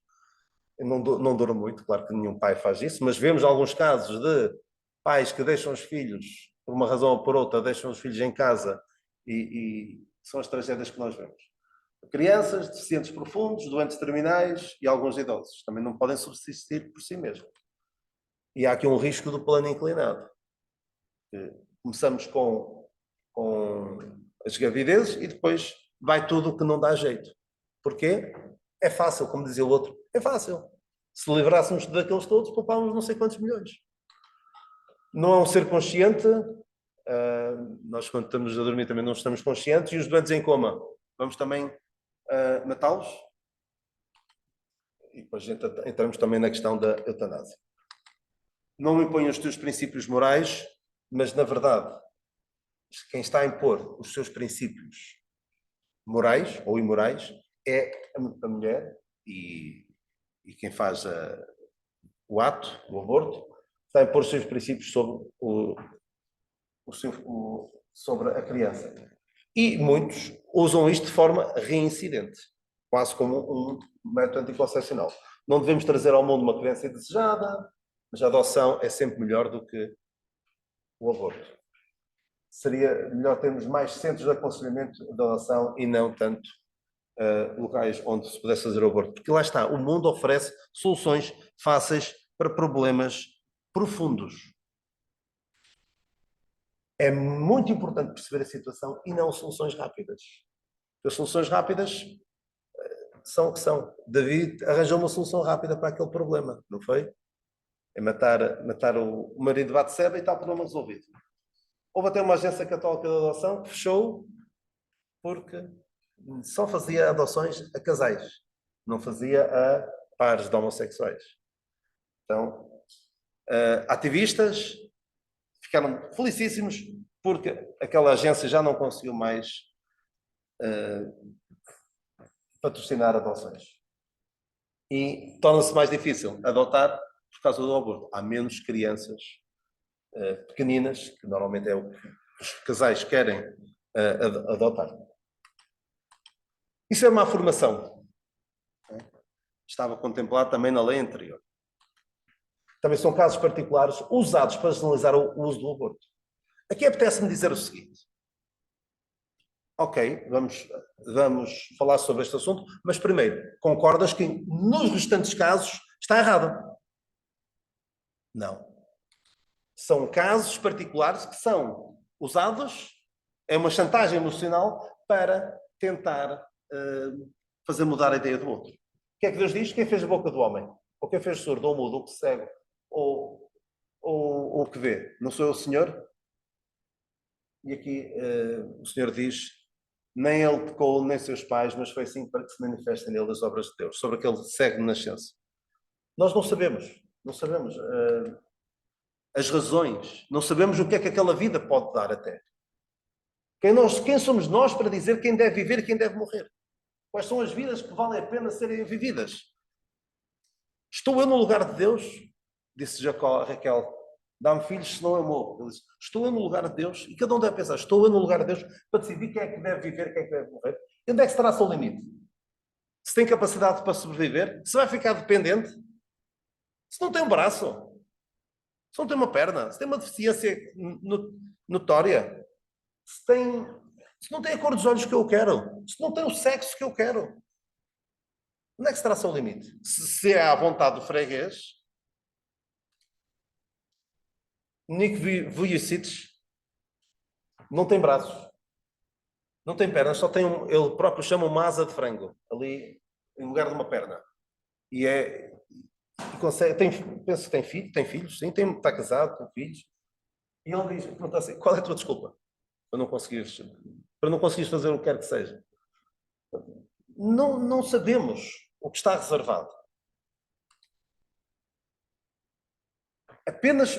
Não dura muito, claro que nenhum pai faz isso, mas vemos alguns casos de pais que deixam os filhos, por uma razão ou por outra, deixam os filhos em casa e são as tragédias que nós vemos. Crianças, deficientes profundos, doentes terminais e alguns idosos também não podem subsistir por si mesmos. E há aqui um risco do plano inclinado. Começamos com as gravidezes e depois vai tudo o que não dá jeito. Porquê? É fácil, como dizia o outro. É fácil. Se livrássemos daqueles todos, poupávamos não sei quantos milhões. Não é um ser consciente. Nós, quando estamos a dormir, também não estamos conscientes. E os doentes em coma, vamos também matá-los? E depois entramos também na questão da eutanásia. Não impõe os teus princípios morais, mas, na verdade, quem está a impor os seus princípios morais ou imorais é a mulher e quem faz o ato, o aborto, está a impor os seus princípios sobre a criança. E muitos usam isto de forma reincidente, quase como um método anticoncepcional. Não devemos trazer ao mundo uma criança indesejada, mas a adoção é sempre melhor do que o aborto. Seria melhor termos mais centros de aconselhamento de adoção e não tanto locais onde se pudesse fazer o aborto. Porque lá está, o mundo oferece soluções fáceis para problemas profundos. É muito importante perceber a situação e não soluções rápidas. As soluções rápidas são o que são. David arranjou uma solução rápida para aquele problema, não foi? É matar o marido de Batseba e está o problema resolvido. Houve até uma agência católica de adoção que fechou porque só fazia adoções a casais, não fazia a pares de homossexuais. Então, ativistas ficaram felicíssimos porque aquela agência já não conseguiu mais patrocinar adoções. E torna-se mais difícil adotar por causa do aborto. Há menos crianças pequeninas, que normalmente é o que os casais querem adotar. Isso é uma afirmação. Estava contemplado também na lei anterior. Também são casos particulares usados para generalizar o uso do aborto. Aqui apetece-me dizer o seguinte. Ok, vamos falar sobre este assunto, mas primeiro, concordas que nos restantes casos está errado? Não. São casos particulares que são usados, é uma chantagem emocional para tentar fazer mudar a ideia do outro. O que é que Deus diz? Quem fez a boca do homem? Ou quem fez surdo, ou mudo, ou que cego, ou que vê? Não sou eu o Senhor? E aqui o Senhor diz: nem ele pecou, nem seus pais, mas foi assim para que se manifestem nele as obras de Deus, sobre aquele cego de nascença. Nós não sabemos, não sabemos as razões, não sabemos o que é que aquela vida pode dar até. Quem somos nós para dizer quem deve viver e quem deve morrer? Quais são as vidas que valem a pena serem vividas? Estou eu no lugar de Deus? Disse Jacó a Raquel: dá-me filhos, senão eu morro. Ele disse: estou eu no lugar de Deus? E cada um deve pensar: estou eu no lugar de Deus para decidir quem é que deve viver e quem é que deve morrer? E onde é que estará o seu limite? Se tem capacidade para sobreviver? Se vai ficar dependente? Se não tem um braço? Se não tem uma perna? Se tem uma deficiência notória? Se não tem a cor dos olhos que eu quero? Se não tem o sexo que eu quero? Onde é que estará o seu limite? Se é à vontade do freguês, Nick Vujicic não tem braços, não tem pernas, só tem ele próprio chama uma asa de frango, ali em lugar de uma perna. E consegue, penso que tem filhos, sim, está casado, tem filhos. E ele diz, pergunta assim: qual é a tua desculpa para não conseguires fazer o que quer que seja? Não sabemos o que está reservado. Apenas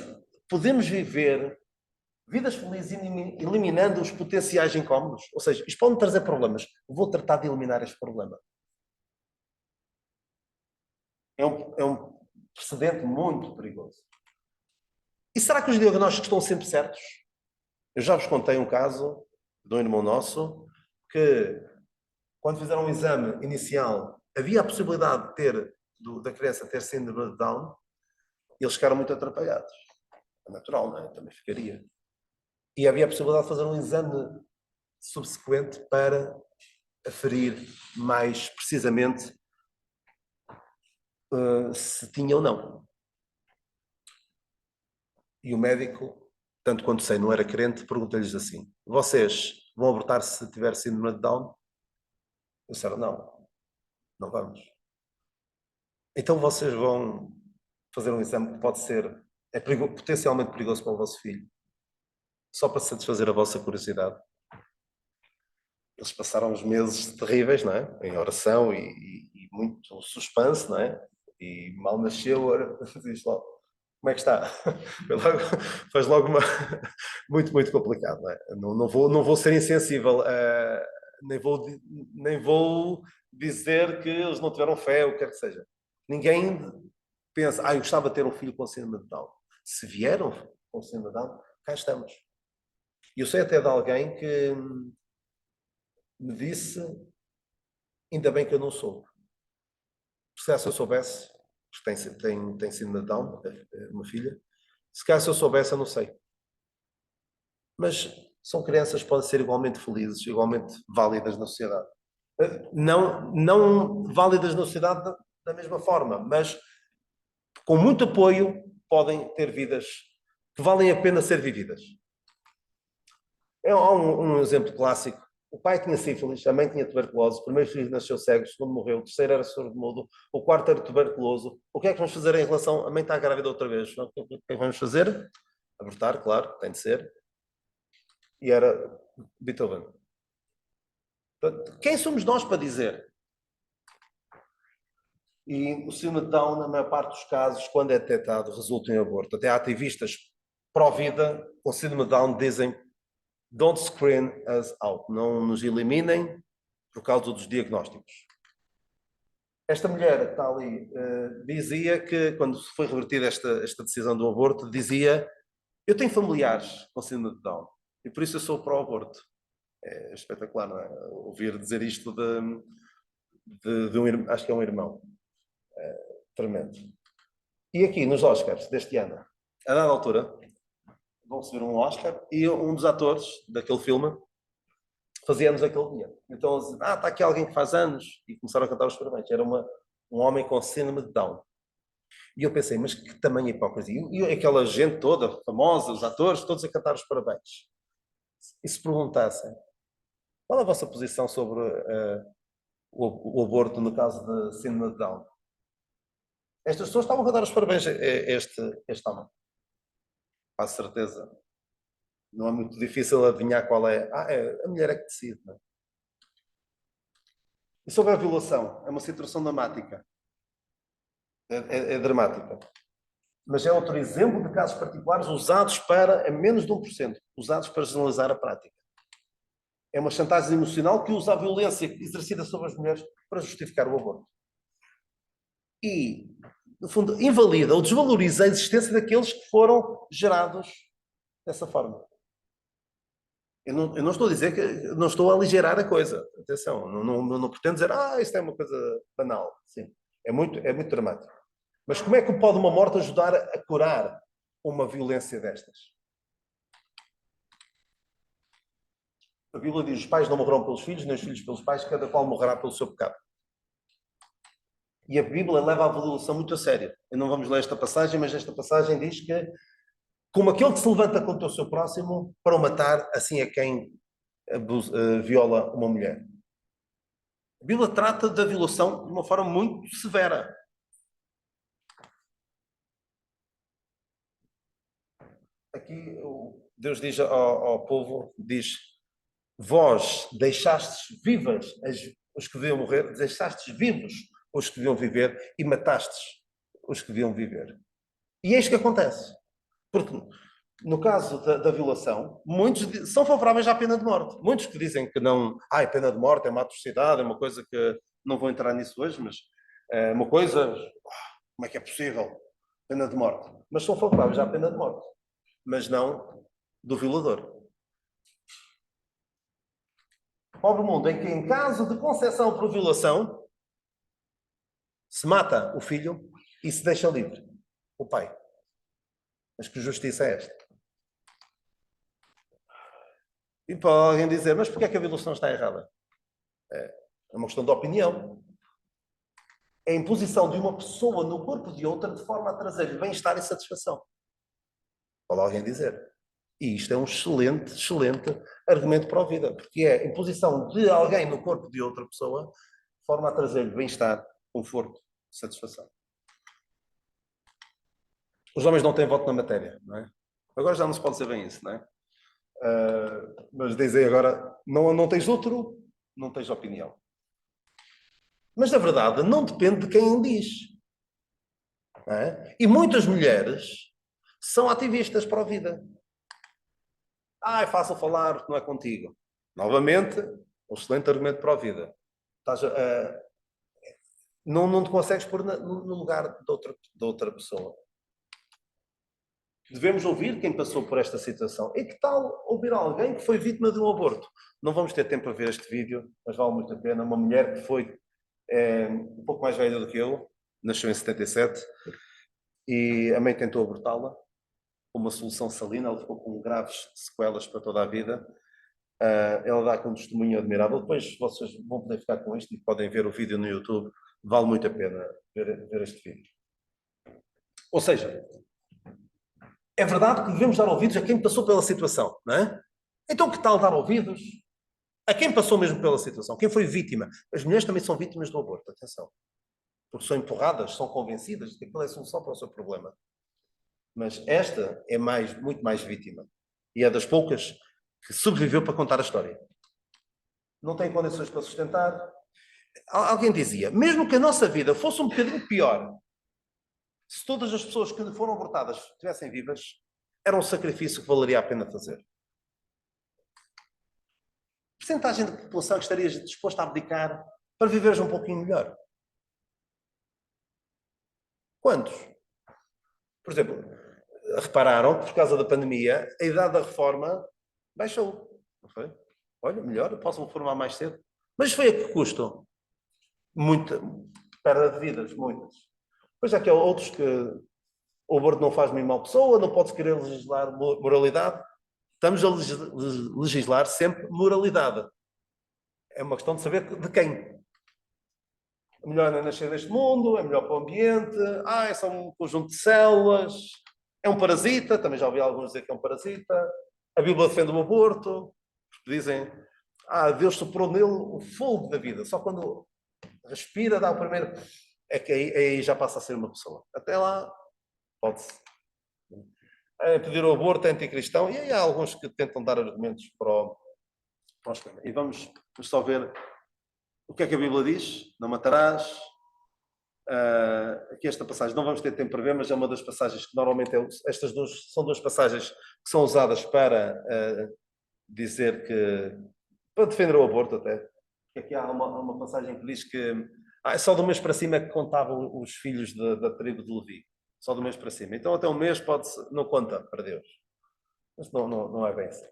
podemos viver vidas felizes eliminando os potenciais incómodos. Ou seja, isto pode-me trazer problemas. Vou tratar de eliminar este problema. É um precedente muito perigoso. E será que os diagnósticos estão sempre certos? Eu já vos contei um caso de um irmão nosso que, quando fizeram um exame inicial, havia a possibilidade de da criança ter síndrome de Down, e eles ficaram muito atrapalhados. É natural, não é? Também ficaria. E havia a possibilidade de fazer um exame subsequente para aferir mais precisamente se tinha ou não. E o médico, tanto quanto sei, não era crente, perguntou-lhes assim: vocês vão abortar se tiver síndrome de Down? Eu disseram: não, não vamos. Então vocês vão fazer um exame que pode ser potencialmente perigoso para o vosso filho, só para satisfazer a vossa curiosidade. Eles passaram uns meses terríveis, não é? Em oração e muito suspense, não é? E mal nasceu, diz logo: como é que está? Faz logo muito complicado, não é? Não vou ser insensível, nem vou dizer que eles não tiveram fé, ou o que quer que seja. Ninguém pensa: eu gostava de ter um filho com síndrome de Down. Se vieram com síndrome de Down, cá estamos. E eu sei até de alguém que me disse: ainda bem que eu não soube. Se calhar se eu soubesse, porque tem síndrome de Down, uma filha, se calhar se eu soubesse, eu não sei. Mas são crianças que podem ser igualmente felizes, igualmente válidas na sociedade. Não válidas na sociedade da mesma forma, mas com muito apoio podem ter vidas que valem a pena ser vividas. Há um exemplo clássico. O pai tinha sífilis, a mãe tinha tuberculose, o primeiro filho nasceu cego, o segundo morreu, o terceiro era surdo-mudo, o quarto era tuberculoso. O que é que vamos fazer em relação... A mãe está grávida outra vez. O que é que vamos fazer? Abortar, claro, tem de ser. E era Beethoven. Quem somos nós para dizer? E o síndrome de Down, na maior parte dos casos, quando é detectado, resulta em aborto. Até ativistas pró-vida com síndrome de Down dizem: don't screen us out. Não nos eliminem por causa dos diagnósticos. Esta mulher que está ali dizia que, quando foi revertida esta decisão do aborto, dizia: eu tenho familiares com síndrome de Down e por isso eu sou pró-aborto. É espetacular, não é? Ouvir dizer isto de um, acho que é um irmão. Tremendo. E aqui, nos Oscars deste ano, a dada altura, vão receber um Oscar e um dos atores daquele filme fazia anos aquele dia. Então, está aqui alguém que faz anos, e começaram a cantar os parabéns. Era um homem com síndrome de Down. E eu pensei, mas que tamanha hipocrisia. E aquela gente toda, famosa, os atores, todos a cantar os parabéns. E se perguntassem, qual é a vossa posição sobre o aborto no caso de síndrome de Down? Estas pessoas estavam a cantar os parabéns a este homem. Com certeza. Não é muito difícil adivinhar qual é. A mulher é que decide. Não é? E sobre a violação, é uma situação dramática. É dramática. Mas é outro exemplo de casos particulares usados para, a menos de 1%, usados para generalizar a prática. É uma chantagem emocional que usa a violência exercida sobre as mulheres para justificar o aborto. E, no fundo, invalida ou desvaloriza a existência daqueles que foram gerados dessa forma. Eu não estou a dizer que... Não estou a aligerar a coisa. Atenção, não pretendo dizer isto é uma coisa banal. Sim, é muito dramático. Mas como é que pode uma morte ajudar a curar uma violência destas? A Bíblia diz: os pais não morrerão pelos filhos, nem os filhos pelos pais, cada qual morrerá pelo seu pecado. E a Bíblia leva a violação muito a sério. E não vamos ler esta passagem, mas esta passagem diz que, como aquele que se levanta contra o seu próximo para o matar, assim é quem viola uma mulher. A Bíblia trata da violação de uma forma muito severa. Aqui Deus diz ao povo, diz: vós deixastes vivas os que deviam morrer, deixastes vivos os que deviam viver e matastes os que deviam viver. E é isto que acontece. Porque, no caso da violação, muitos são favoráveis à pena de morte. Muitos que dizem que não... a pena de morte é uma atrocidade, é uma coisa que... Não vou entrar nisso hoje, mas é uma coisa... Como é que é possível? Pena de morte. Mas são favoráveis à pena de morte. Mas não do violador. Pobre mundo em que, em caso de concepção por violação, se mata o filho e se deixa livre o pai. Mas que justiça é esta? E pode alguém dizer, mas porquê é que a violação está errada? É uma questão de opinião. É a imposição de uma pessoa no corpo de outra de forma a trazer-lhe bem-estar e satisfação. Pode alguém dizer. E isto é um excelente, excelente argumento para a vida, porque é a imposição de alguém no corpo de outra pessoa de forma a trazer-lhe bem-estar, conforto, satisfação. Os homens não têm voto na matéria, não é? Agora já não se pode dizer bem isso, não é? Mas dizem agora, não tens outro, não tens opinião. Mas, na verdade, não depende de quem diz. Não é? E muitas mulheres são ativistas para a vida. É fácil falar porque não é contigo. Novamente, um excelente argumento para a vida. Não te consegues pôr no lugar de outra pessoa. Devemos ouvir quem passou por esta situação. E que tal ouvir alguém que foi vítima de um aborto? Não vamos ter tempo para ver este vídeo, mas vale muito a pena. Uma mulher que foi um pouco mais velha do que eu, nasceu em 77, e a mãe tentou abortá-la, uma solução salina, ela ficou com graves sequelas para toda a vida. Ela dá com um testemunho admirável. Depois vocês vão poder ficar com isto e podem ver o vídeo no YouTube. Vale muito a pena ver este vídeo. Ou seja, é verdade que devemos dar ouvidos a quem passou pela situação, não é? Então que tal dar ouvidos a quem passou mesmo pela situação? Quem foi vítima? As mulheres também são vítimas do aborto, atenção. Porque são empurradas, são convencidas de que aquilo é a solução para o seu problema. Mas esta é muito mais vítima. E é das poucas que sobreviveu para contar a história. Não tem condições para sustentar. Alguém dizia, mesmo que a nossa vida fosse um bocadinho pior, se todas as pessoas que foram abortadas estivessem vivas, era um sacrifício que valeria a pena fazer. Percentagem da população que estarias disposto a abdicar para viveres um pouquinho melhor? Quantos? Por exemplo, repararam que por causa da pandemia a idade da reforma baixou. Não foi? Olha, melhor, posso reformar mais cedo. Mas foi a que custo? Muita perda de vidas, muitas. Pois há que há outros que o aborto não faz nenhuma mal pessoa, não pode-se querer legislar moralidade. Estamos a legislar sempre moralidade. É uma questão de saber de quem. É melhor não nascer neste mundo, é melhor para o ambiente, é só um conjunto de células, é um parasita, também já ouvi alguns dizer que é um parasita. A Bíblia defende o aborto, dizem, Deus soprou nele o fogo da vida, só quando respira, dá o primeiro, é que aí já passa a ser uma pessoa. Até lá, pode-se. Pedir o aborto é anticristão, e aí há alguns que tentam dar argumentos para os temas. E vamos só ver o que é que a Bíblia diz, não matarás. Aqui esta passagem, não vamos ter tempo para ver, mas é uma das passagens que normalmente, estas são duas passagens que são usadas para dizer que, para defender o aborto até. Aqui há uma passagem que diz que só do mês para cima é que contavam os filhos da tribo de Levi. Só do mês para cima. Então até um mês não conta para Deus. Mas não é bem assim.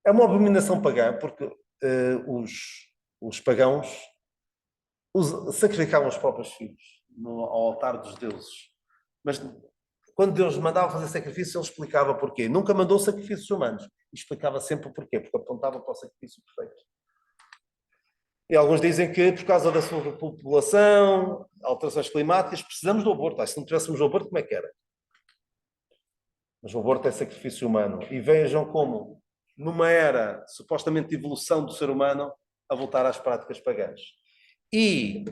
É uma abominação pagã, porque os pagãos sacrificavam os próprios filhos ao altar dos deuses. Mas quando Deus mandava fazer sacrifício, ele explicava porquê. Nunca mandou sacrifícios humanos. E explicava sempre o porquê, porque apontava para o sacrifício perfeito. E alguns dizem que, por causa da sobrepopulação, alterações climáticas, precisamos do aborto. Se não tivéssemos o aborto, como é que era? Mas o aborto é sacrifício humano. E vejam como, numa era supostamente de evolução do ser humano, a voltar às práticas pagãs. E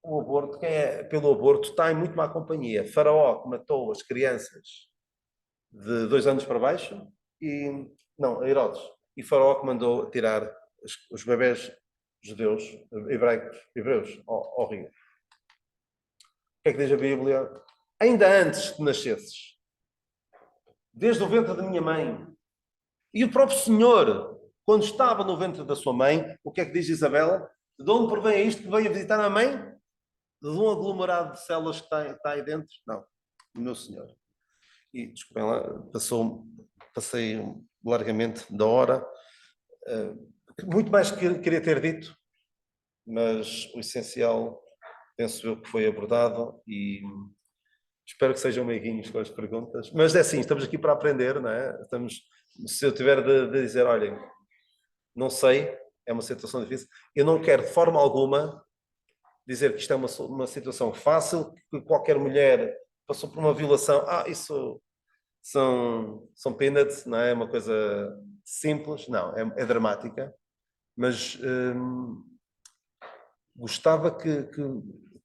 o aborto, quem é pelo aborto, está em muito má companhia. Faraó, que matou as crianças de 2 anos para baixo, Herodes. E Faraó que mandou tirar os bebés judeus, hebreus, ao rio. O que é que diz a Bíblia? Ainda antes que nascesses, desde o ventre da minha mãe, e o próprio Senhor, quando estava no ventre da sua mãe, o que é que diz Isabel? De onde provém isto que veio a visitar a mãe? De um aglomerado de células que está aí dentro? Não, do meu Senhor. E, desculpem lá, passei largamente da hora. Muito mais que queria ter dito, mas o essencial, penso eu, que foi abordado, e espero que sejam meiguinhos com as perguntas. Mas é assim, estamos aqui para aprender, não é? Se eu tiver de dizer, olhem, não sei, é uma situação difícil, eu não quero de forma alguma dizer que isto é uma situação fácil, que qualquer mulher passou por uma violação, isso são peanuts, não é? É uma coisa simples, não, é dramática, mas gostava que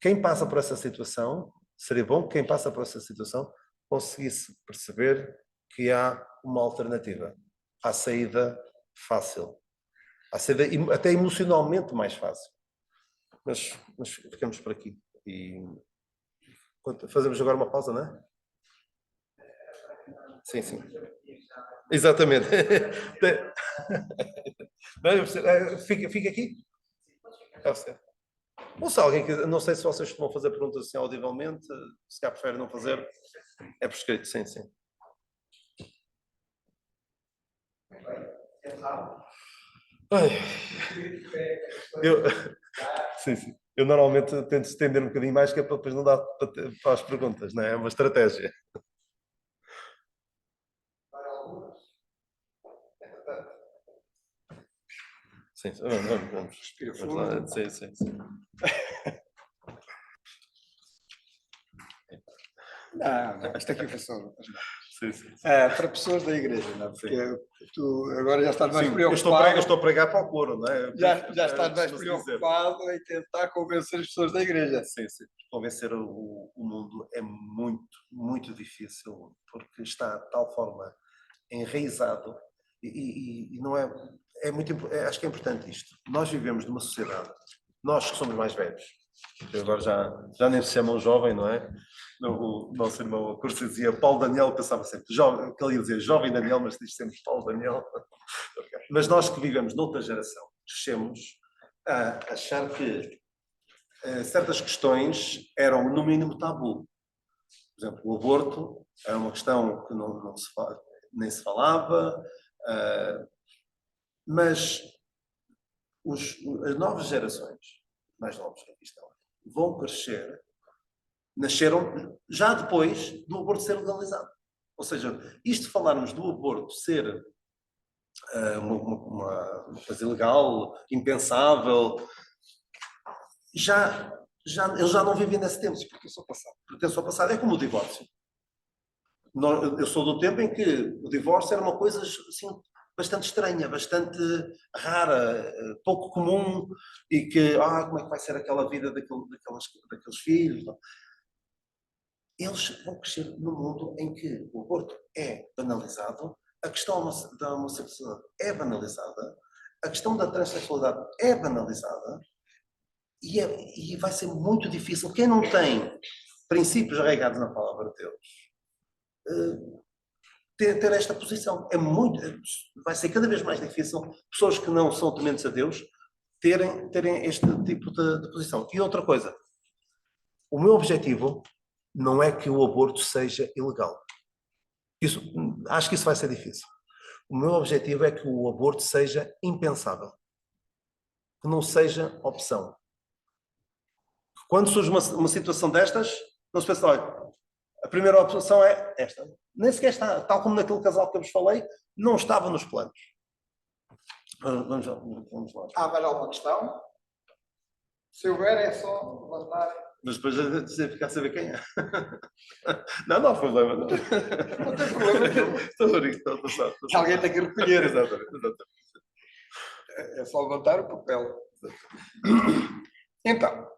quem passa por essa situação, seria bom que quem passa por essa situação conseguisse perceber que há uma alternativa, há saída fácil, há saída até emocionalmente mais fácil. Mas ficamos por aqui. E fazemos agora uma pausa, não é? Sim, sim. Exatamente. Fica aqui? Ou se alguém quiser, não sei se vocês costumam fazer perguntas assim audivelmente, se calhar prefere não fazer, é por escrito, sim, sim. Sim. Eu normalmente tento estender um bocadinho mais, que é para depois não dar para as perguntas, não é? É uma estratégia. Sim, vamos. Respira fundo. Sim. Não, isto aqui foi só. Sim. Para pessoas da igreja, não é? Porque tu agora já estás mais preocupado. Eu estou a pregar para o coro, não é? Já estás mais preocupado em tentar convencer as pessoas da igreja. Sim. Convencer o mundo é muito, muito difícil, porque está de tal forma enraizado e não é. Acho que é importante isto. Nós vivemos numa sociedade, nós que somos mais velhos, agora já nem se chamam jovem, não é? O nosso irmão Curso dizia Paulo Daniel, pensava sempre jovem, que ele ia dizer jovem Daniel, mas diz sempre Paulo Daniel. Mas nós que vivemos noutra geração, crescemos a achar que certas questões eram no mínimo tabu. Por exemplo, o aborto era uma questão que nem se falava, mas as novas gerações, mais novos que aqui estão, vão crescer, nasceram já depois do aborto ser legalizado. Ou seja, isto de falarmos do aborto ser uma coisa ilegal, impensável. Eles já não vivem nesse tempo. Pertence ao passado. É como o divórcio. Eu sou do tempo em que o divórcio era uma coisa assim, bastante estranha, bastante rara, pouco comum, e que, como é que vai ser aquela vida daqueles filhos? Eles vão crescer num mundo em que o aborto é banalizado, a questão da homossexualidade é banalizada, a questão da transexualidade é banalizada, e vai ser muito difícil. Quem não tem princípios arraigados na palavra de Deus, ter esta posição. Vai ser cada vez mais difícil pessoas que não são tementes a Deus terem este tipo de posição. E outra coisa, o meu objetivo não é que o aborto seja ilegal. Acho que isso vai ser difícil. O meu objetivo é que o aborto seja impensável. Que não seja opção. Quando surge uma situação destas, não se pensa, olha, a primeira opção é esta. Nem sequer está, tal como naquele casal que eu vos falei, não estava nos planos. Vamos lá. Há mais alguma questão? Se houver, é só levantar. Mas depois de ficar a saber quem é. Não há problema. Não tem problema. Estou só. Alguém tem que recolher. Exatamente. É só levantar o papel. Então,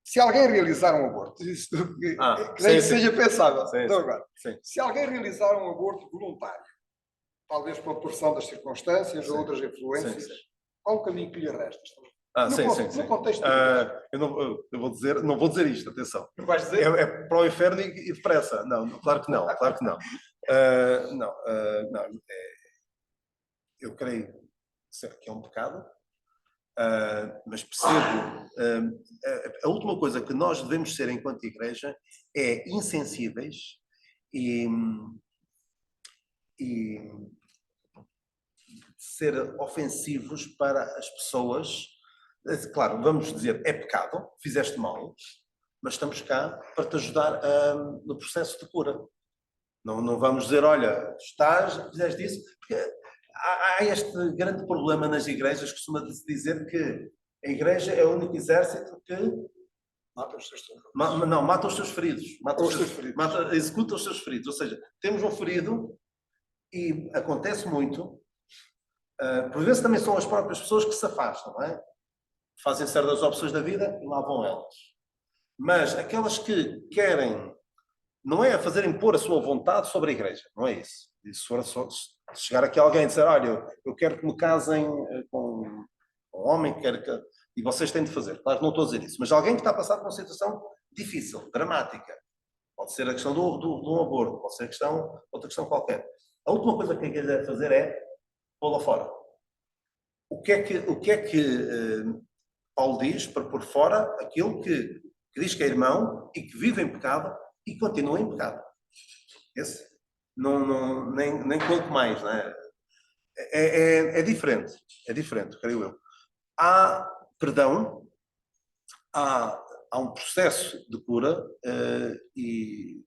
se alguém realizar um aborto, que nem seja pensável. Então, agora, se alguém realizar um aborto voluntário, talvez por pressão das circunstâncias ou outras influências, qual o caminho que lhe resta? No contexto eu não vou dizer isto, atenção. Não vais dizer? É para o inferno e depressa. Não, claro que não. Eu creio que é um pecado, mas percebo. A última coisa que nós devemos ser enquanto igreja é insensíveis e ser ofensivos para as pessoas. Claro, vamos dizer, é pecado, fizeste mal, mas estamos cá para te ajudar no processo de cura. Não vamos dizer, olha, fizeste isso, porque há este grande problema nas igrejas, costuma-se dizer que a igreja é o único exército que mata os seus feridos. Mata os seus feridos. Executa os seus feridos. Ou seja, temos um ferido e acontece muito, por vezes também são as próprias pessoas que se afastam, não é? Fazem certas opções da vida e lá vão elas. Mas aquelas que querem, não é a fazer impor a sua vontade sobre a igreja, não é isso. Se chegar aqui alguém e dizer, olha, eu quero que me casem com um homem, e vocês têm de fazer. Claro que não estou a dizer isso, mas alguém que está a passar por uma situação difícil, dramática, pode ser a questão de um aborto, pode ser outra questão qualquer. A última coisa que a igreja deve fazer é pô-la fora. O que é que Paulo diz para pôr fora aquilo que diz que é irmão e que vive em pecado e continua em pecado? Esse nem conto mais, não é? É diferente, creio eu. Há perdão, há um processo de cura e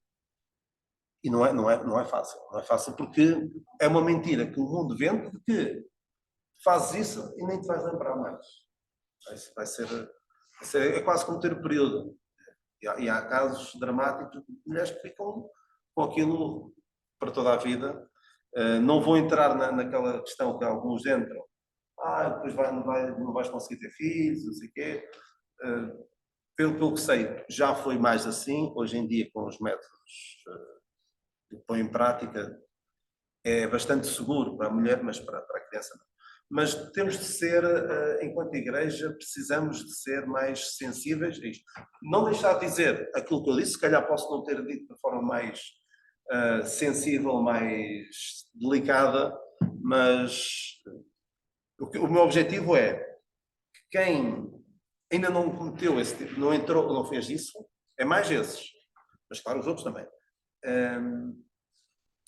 não é fácil. Não é fácil porque é uma mentira que o mundo vende de que fazes isso e nem te vais lembrar mais. Vai ser é quase como ter o período. E há casos dramáticos de mulheres que ficam com aquilo para toda a vida. Não vou entrar naquela questão que alguns entram. Depois não vais conseguir ter filhos, não sei o quê. Pelo que sei, já foi mais assim. Hoje em dia, com os métodos que põe em prática, é bastante seguro para a mulher, mas para a criança não. Mas temos de ser, enquanto igreja, precisamos de ser mais sensíveis a isto. Não deixar de dizer aquilo que eu disse, se calhar posso não ter dito de forma mais sensível, mais delicada, mas o meu objetivo é que quem ainda não cometeu esse tipo, não entrou, não fez isso, é mais esses, mas claro, os outros também,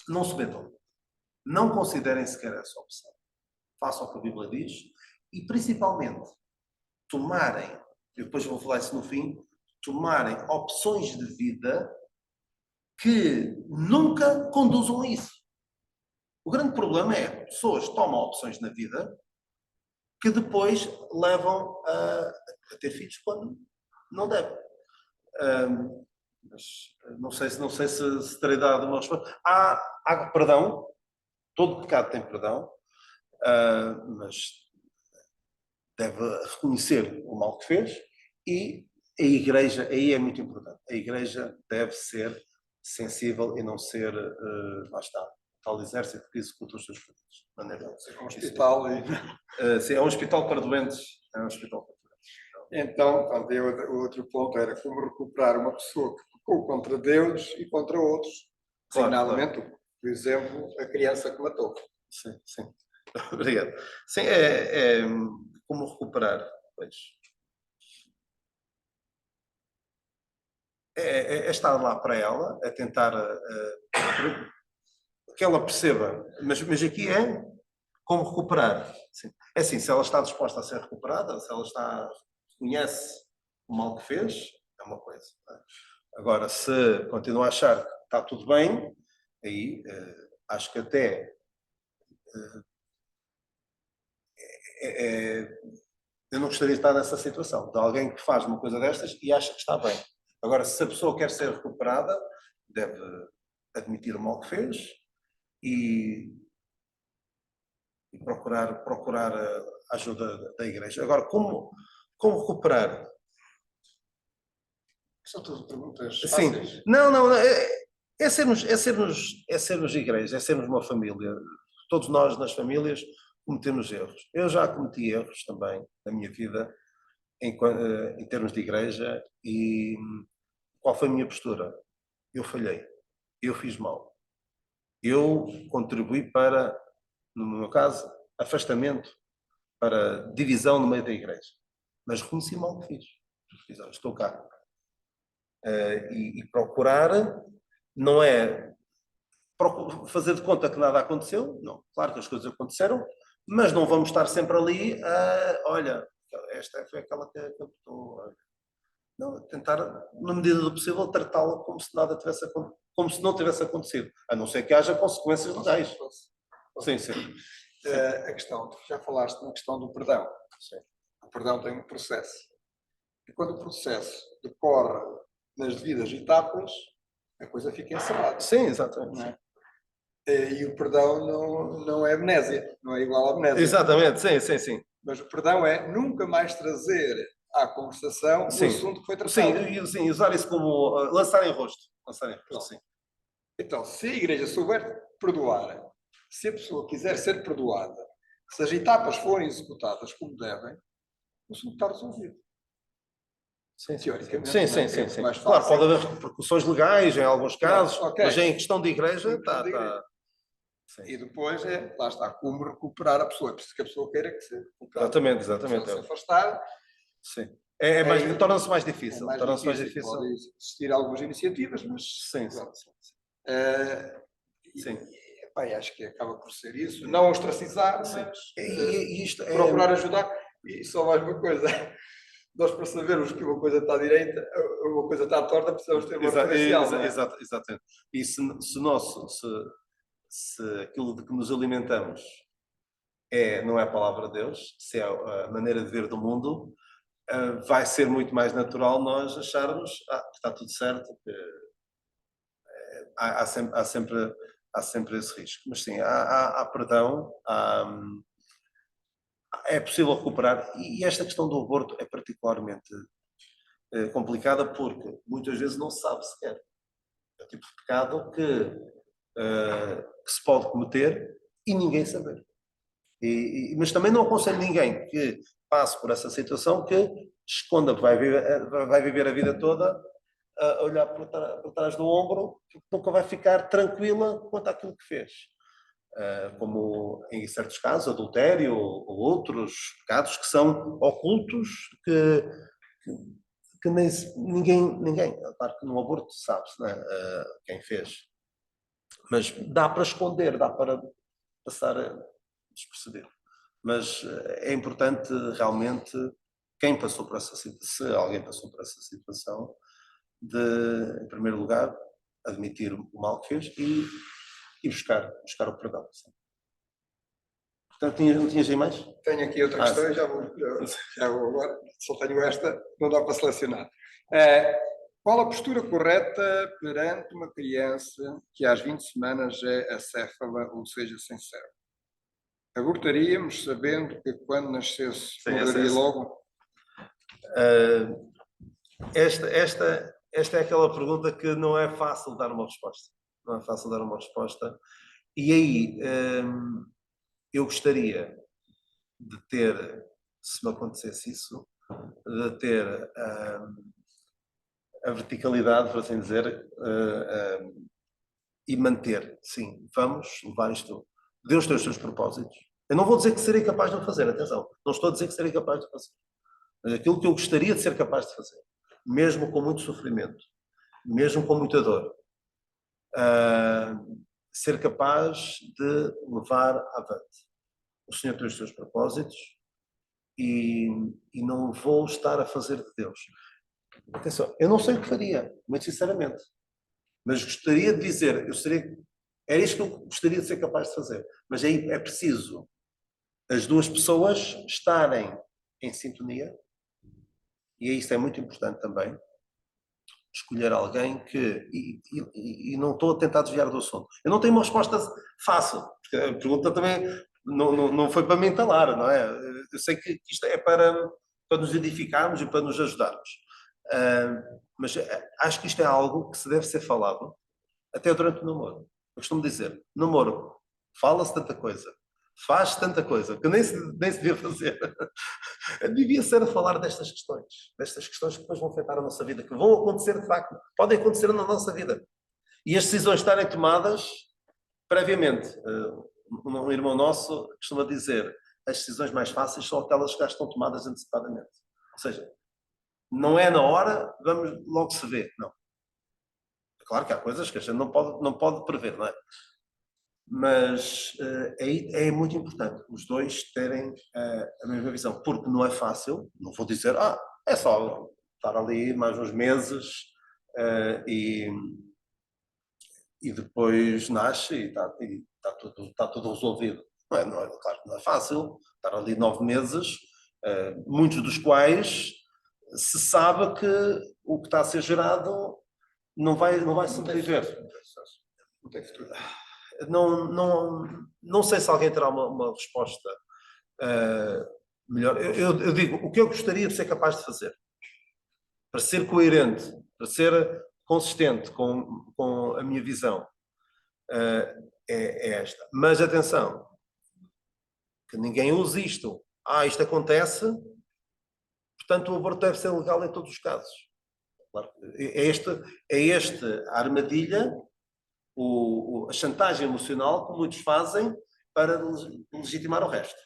não se metam, não considerem sequer essa opção. Façam o que a Bíblia diz e, principalmente, tomarem, eu depois vou falar isso no fim, tomarem opções de vida que nunca conduzam a isso. O grande problema é pessoas tomam opções na vida que depois levam a ter filhos quando não devem. Mas não sei se terei dado uma resposta. Há perdão, todo pecado tem perdão, mas deve reconhecer o mal que fez e a Igreja, aí é muito importante, a Igreja deve ser sensível e não ser, lá está, tal exército que executa os seus pedidos. É um hospital. Sim, é um hospital para doentes. É um hospital para doentes. Então, o outro ponto era como recuperar uma pessoa que pecou contra Deus e contra outros. Designadamente, por exemplo, a criança que matou. Sim, sim. Obrigado. Sim, como recuperar, pois. É estar lá para ela, a tentar que ela perceba, mas aqui é como recuperar. Sim. É assim, se ela está disposta a ser recuperada, se ela conhece o mal que fez, é uma coisa. Agora, se continua a achar que está tudo bem, aí acho que até eu não gostaria de estar nessa situação, de alguém que faz uma coisa destas e acha que está bem. Agora, se a pessoa quer ser recuperada, deve admitir o mal que fez e procurar a ajuda da Igreja. Agora, como recuperar? São todas perguntas fáceis. Sim. Não. É sermos igreja, é sermos uma família. Todos nós, nas famílias, cometemos erros. Eu já cometi erros também na minha vida, em termos de igreja, e qual foi a minha postura? Eu falhei. Eu fiz mal. Eu contribuí para, no meu caso, afastamento, para divisão no meio da igreja. Mas reconheci mal que fiz. Estou cá. E procurar não é fazer de conta que nada aconteceu, não. Claro que as coisas aconteceram, mas não vamos estar sempre ali olha, esta foi aquela que apontou. Não, tentar, na medida do possível, tratá-la como se nada tivesse acontecido, como se não tivesse acontecido, a não ser que haja consequências legais. Sim. A questão, tu já falaste na questão do perdão. Sim. O perdão tem um processo. E quando o processo decorre nas devidas etapas, a coisa fica encerrada. Sim, exatamente. Não é? E o perdão não é amnésia, não é igual à amnésia. Exatamente, sim. Mas o perdão é nunca mais trazer à conversação o assunto que foi tratado. Sim, usar isso como lançar em rosto. Sim. Então, se a Igreja souber perdoar, se a pessoa quiser ser perdoada, se as etapas forem executadas como devem, o assunto está resolvido. Sim. Teoricamente. Sim. Claro, pode haver repercussões legais em alguns casos, mas em questão de igreja está. E depois lá está, como recuperar a pessoa. É preciso que a pessoa queira que se recupere. Exatamente. Se afastar. Sim. Torna-se mais difícil. Podem existir algumas iniciativas, mas. Sim. Acho que acaba por ser isso. Não ostracizar, mas procurar ajudar. E só mais uma coisa. Nós, para sabermos que uma coisa está à direita, uma coisa está à torta, precisamos ter uma referencial. Exatamente. E se aquilo de que nos alimentamos não é a palavra de Deus, se é a maneira de ver do mundo, vai ser muito mais natural nós acharmos que está tudo certo, que há sempre esse risco. Mas sim, há perdão, é possível recuperar, e esta questão do aborto é particularmente complicada porque muitas vezes não se sabe sequer. É o tipo de pecado que se pode cometer e ninguém saber. Mas também não aconselho ninguém que passe por essa situação que esconda, vai viver a vida toda a olhar por trás do ombro, porque nunca vai ficar tranquila quanto àquilo que fez. Como em certos casos, adultério ou outros pecados que são ocultos, que nem ninguém, claro que no aborto sabe-se, né, quem fez, mas dá para esconder, dá para passar despercebido. Mas é importante realmente quem passou por essa situação, se alguém passou por essa situação, de, em primeiro lugar, admitir o mal que fez e e buscar o perdão. Sim. Portanto, não tinhas aí mais? Tenho aqui outra questão, já vou agora, só tenho esta, não dá para selecionar. Qual a postura correta perante uma criança que às 20 semanas é acéfala, ou seja, sem cérebro? Abortaríamos sabendo que quando nascesse morreria logo? Esta é aquela pergunta que não é fácil dar uma resposta. Não é fácil dar uma resposta. E aí, eu gostaria de ter, se me acontecesse isso, de ter a verticalidade, por assim dizer, e manter, sim, vamos levar isto. Deus tem os seus propósitos. Eu não vou dizer que serei capaz de o fazer, atenção, não estou a dizer que serei capaz de fazer. Mas aquilo que eu gostaria de ser capaz de fazer, mesmo com muito sofrimento, mesmo com muita dor, ser capaz de levar avante. O Senhor tem os seus propósitos e não vou estar a fazer de Deus. Atenção, eu não sei o que faria, muito sinceramente. Mas gostaria de dizer, era isto que eu gostaria de ser capaz de fazer. Mas aí é preciso as duas pessoas estarem em sintonia, e isso é muito importante também, escolher alguém que... E não estou a tentar desviar do assunto. Eu não tenho uma resposta fácil, porque a pergunta também não foi para me entalar, não é? Eu sei que isto é para nos edificarmos e para nos ajudarmos. Mas acho que isto é algo que se deve ser falado até durante o namoro. Eu costumo dizer, namoro, fala-se tanta coisa, faz tanta coisa, que nem se devia fazer. Devia ser a falar destas questões que depois vão afetar a nossa vida, que vão acontecer de facto, podem acontecer na nossa vida. E as decisões estarem tomadas previamente. Um irmão nosso costuma dizer, as decisões mais fáceis são aquelas que já estão tomadas antecipadamente. Ou seja, não é na hora, vamos logo se ver. Não. É claro que há coisas que a gente não pode prever, não é? Mas é muito importante os dois terem a mesma visão, porque não é fácil, não vou dizer, é só estar ali mais uns meses e depois nasce e está tudo resolvido. Claro que não é fácil estar ali 9 meses, muitos dos quais se sabe que o que está a ser gerado não vai sobreviver. Não tem futuro. Não sei se alguém terá uma resposta melhor. Eu digo, o que eu gostaria de ser capaz de fazer para ser coerente, para ser consistente com a minha visão é esta. Mas atenção, que ninguém use isto. Isto acontece, portanto o aborto deve ser legal em todos os casos. Claro, é esta a armadilha, a chantagem emocional que muitos fazem para legitimar o resto.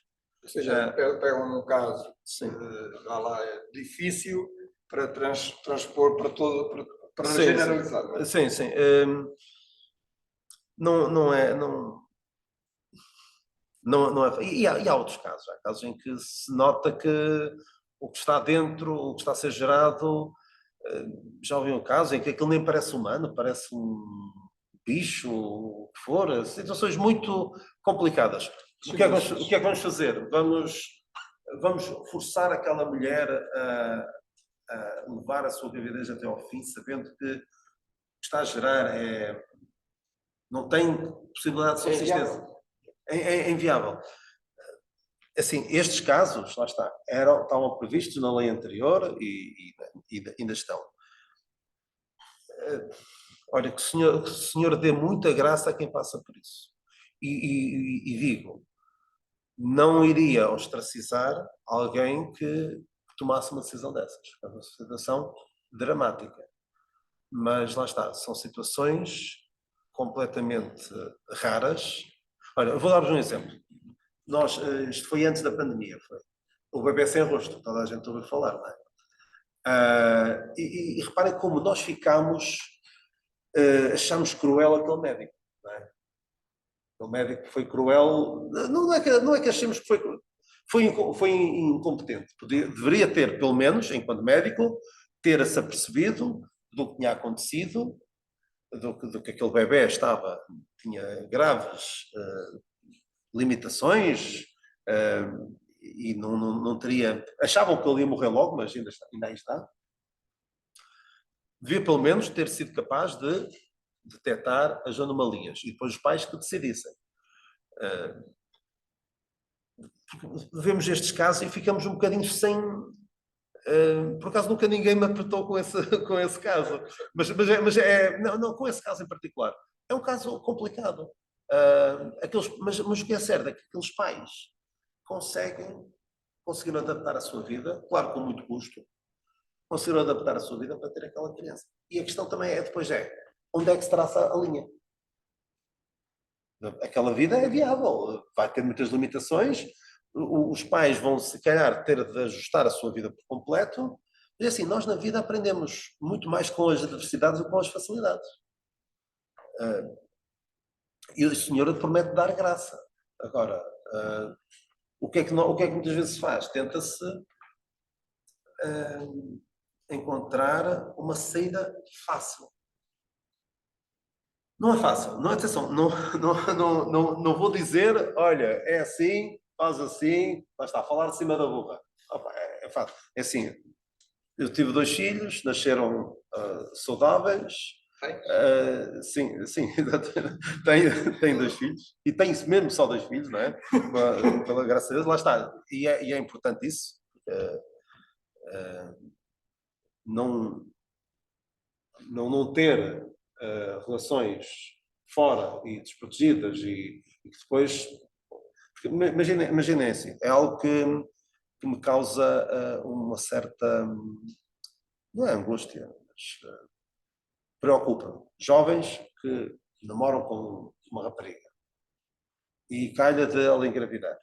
Ou seja, pegam um caso difícil para transpor para todo, para generalizar. Sim. Não é. E há outros casos. Há casos em que se nota que o que está dentro, o que está a ser gerado, já ouvi um caso em que aquilo nem parece humano, parece um bicho, o que for, situações muito complicadas. O que é que vamos fazer? Vamos forçar aquela mulher a levar a sua gravidez até ao fim, sabendo que o que está a gerar não tem possibilidade de subsistência. É inviável. Assim, estes casos, lá está, estavam previstos na lei anterior e ainda estão. Olha, que o Senhor dê muita graça a quem passa por isso. E digo, não iria ostracizar alguém que tomasse uma decisão dessas. É uma situação dramática. Mas lá está, são situações completamente raras. Olha, eu vou dar-vos um exemplo. Isto foi antes da pandemia. O bebê sem rosto, toda a gente ouviu falar, não é? E reparem como nós achamos cruel aquele médico, não é? Aquele médico foi cruel, não é que achemos que foi cruel, foi incompetente. Deveria ter, pelo menos, enquanto médico, ter-se apercebido do que tinha acontecido do que aquele bebê tinha graves limitações e não teria... Achavam que ele ia morrer logo, mas ainda aí está. Devia pelo menos ter sido capaz de detectar as anomalias e depois os pais que decidissem. Vemos estes casos e ficamos um bocadinho sem... por acaso nunca ninguém me apertou com esse caso, mas não, com esse caso em particular. É um caso complicado. Mas o que é certo é que aqueles pais conseguiram adaptar a sua vida, claro, com muito custo, conseguiram adaptar a sua vida para ter aquela criança. E a questão também depois onde é que se traça a linha? Aquela vida é viável, vai ter muitas limitações, os pais vão, se calhar, ter de ajustar a sua vida por completo, mas assim, nós na vida aprendemos muito mais com as adversidades do que com as facilidades. E o Senhor promete dar graça. Agora, o que é que muitas vezes se faz? Tenta-se encontrar uma saída fácil. Não é fácil, não, atenção, não vou dizer, olha, é assim, faz assim, lá está, a falar de cima da boca. É fácil. É assim, eu tive 2 filhos, nasceram saudáveis. Sim, tenho 2 filhos. E tenho mesmo só 2 filhos, não é? Pela graça de Deus, lá está. E é importante isso. Não ter relações fora e desprotegidas e que depois... Imaginem assim, é algo que me causa uma certa... Não é angústia, mas preocupa. Jovens que namoram com uma rapariga e calha de ela engravidar.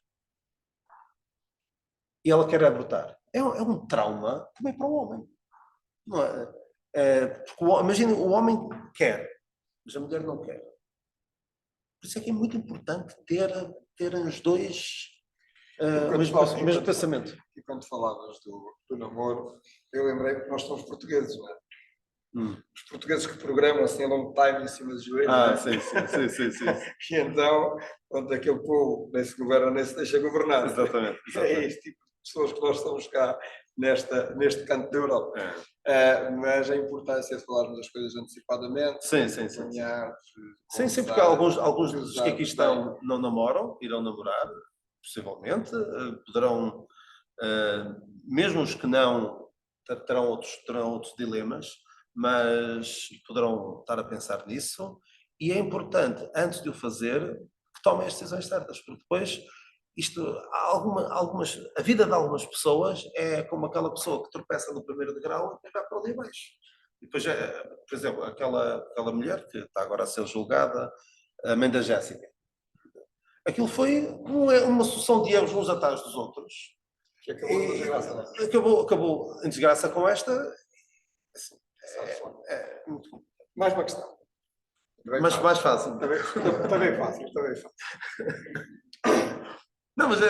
E ela quer abortar. É um trauma também para o homem. Não é? Porque imagina, o homem quer, mas a mulher não quer. Por isso é que é muito importante terem os dois o mesmo pensamento. E quando falavas do namoro, eu lembrei que nós somos portugueses, não é? Os portugueses que programam assim a long time em cima dos joelhos. Sim. E então, quando aquele povo nem se governa, nem se deixa governar. Exatamente. É este tipo de pessoas que nós estamos cá neste canto da Europa. Mas a importância de falarmos das coisas antecipadamente. Sim, porque alguns dos que aqui estão não namoram, irão namorar, possivelmente, poderão, mesmo os que não, terão outros dilemas, mas poderão estar a pensar nisso, e é importante, antes de o fazer, que tomem as decisões certas, porque depois a vida de algumas pessoas é como aquela pessoa que tropeça no primeiro degrau e vai para ali abaixo. E depois, por exemplo, aquela mulher que está agora a ser julgada, a mãe da Jéssica. Aquilo foi uma sucessão de erros uns atrás dos outros. Que acabou em desgraça. Acabou em desgraça com esta. Assim, muito... Mais uma questão. Mas mais fácil. Também fácil. Não, mas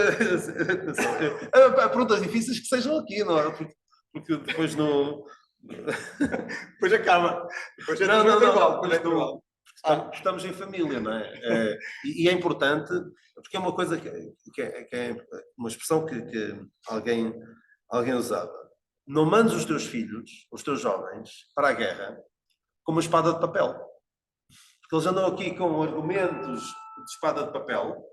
há perguntas difíceis que sejam aqui, não é? Porque depois não... Depois acaba. Depois não. Estamos em família, não é? E é importante, porque é uma coisa que é uma expressão que alguém usava. Não mandes os teus filhos, os teus jovens, para a guerra com uma espada de papel. Porque eles andam aqui com argumentos de espada de papel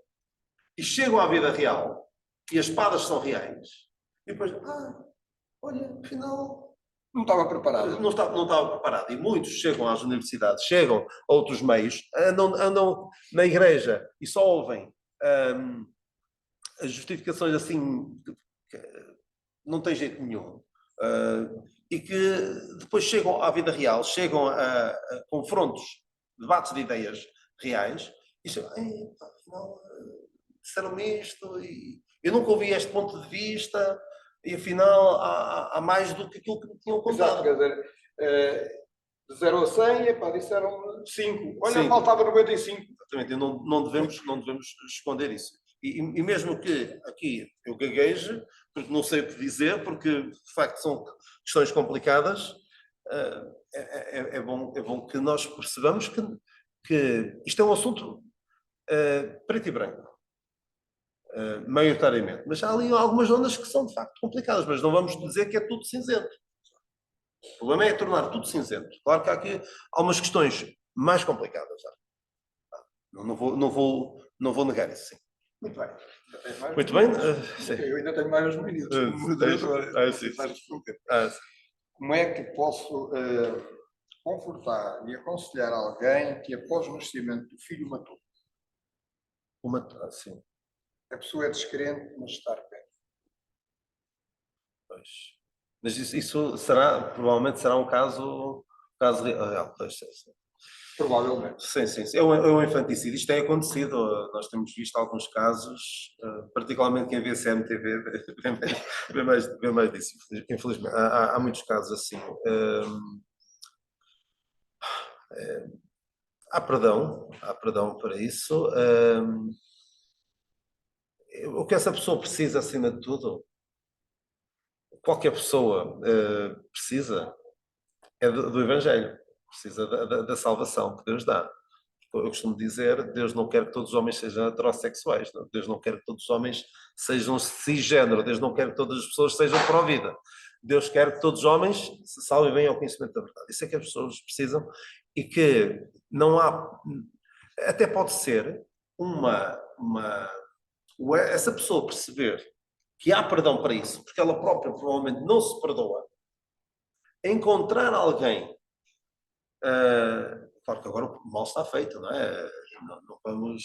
e chegam à vida real e as espadas são reais. E depois, olha, afinal... Não estava preparado. Não estava preparado. E muitos chegam às universidades, chegam a outros meios, andam na igreja e só ouvem as justificações assim, que não tem jeito nenhum. E que depois chegam à vida real, chegam a confrontos, debates de ideias reais, e chegam, afinal, disseram-me isto, e eu nunca ouvi este ponto de vista, e afinal há mais do que aquilo que me tinham contado. Exato, quer dizer, de 0 a 100, disseram 5. Olha, faltava 95. Exatamente, não devemos esconder isso. E mesmo que aqui eu gagueje, porque não sei o que dizer, porque de facto são questões complicadas, é bom que nós percebamos que isto é um assunto preto e branco, maioritariamente. Mas há ali algumas zonas que são de facto complicadas, mas não vamos dizer que é tudo cinzento. O problema é tornar tudo cinzento. Claro que há aqui algumas questões mais complicadas. Não vou negar isso, sim. Muito bem. Muito bem. Eu ainda tenho mais uns minutos. Como é que posso confortar e aconselhar alguém que após o nascimento do filho matou? Sim. A pessoa é descrente, mas está perto. Pois. Mas isso provavelmente será um caso real. Provavelmente. Sim. É um infanticídio. Isto tem acontecido. Nós temos visto alguns casos, particularmente quem vê CMTV, vê mais disso. Infelizmente, há muitos casos assim. Há perdão para isso. O que essa pessoa precisa, acima de tudo, qualquer pessoa precisa, é do Evangelho, precisa da salvação que Deus dá. Eu costumo dizer, Deus não quer que todos os homens sejam heterossexuais, não? Deus não quer que todos os homens sejam cisgênero, Deus não quer que todas as pessoas sejam pró-vida. Deus quer que todos os homens se salvem e venham ao conhecimento da verdade. Isso é que as pessoas precisam e que não há... Até pode ser essa pessoa perceber que há perdão para isso, porque ela própria provavelmente não se perdoa, encontrar alguém... claro que agora o mal está feito, não é? Não vamos...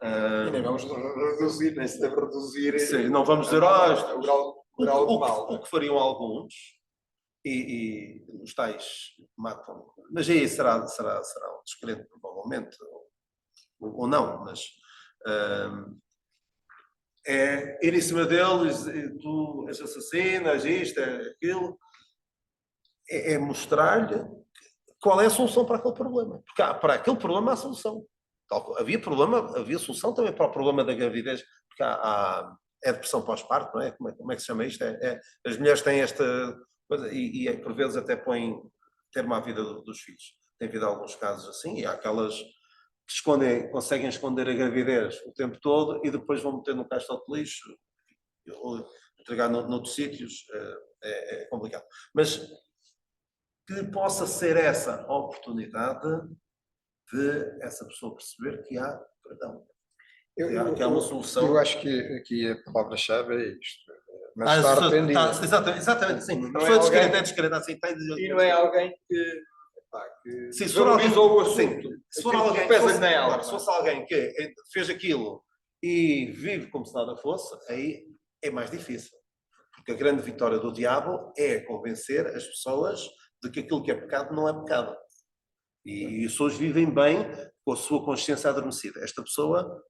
E nem vamos reduzir, nem se deve reduzir. Sim, não vamos dizer o grau de mal. o que fariam alguns, e os tais matam. Mas aí será um descrente, provavelmente, ou não, mas é ir em cima deles, tu és assassino, és isto, é aquilo, é mostrar-lhe qual é a solução para aquele problema. Porque para aquele problema há solução. Havia solução também para o problema da gravidez, porque é depressão pós-parto, não é? Como é que se chama isto? As mulheres têm esta coisa e por vezes até põem termo à vida dos filhos. Tem havido alguns casos assim, e há aquelas que conseguem esconder a gravidez o tempo todo e depois vão meter no caixote de lixo ou entregar noutros sítios. É complicado. Mas que possa ser essa a oportunidade de essa pessoa perceber que há perdão. Que há uma solução. Eu acho que aqui a palavra-chave é isto. Mas está arrependido. Exatamente, sim. A pessoa é descrente, assim. E não é alguém que se for alguém, o assunto. Se for alguém, se fosse alguém que fez aquilo e vive como se nada fosse, aí é mais difícil. Porque a grande vitória do diabo é convencer as pessoas de que aquilo que é pecado não é pecado. E as pessoas vivem bem com a sua consciência adormecida. Esta pessoa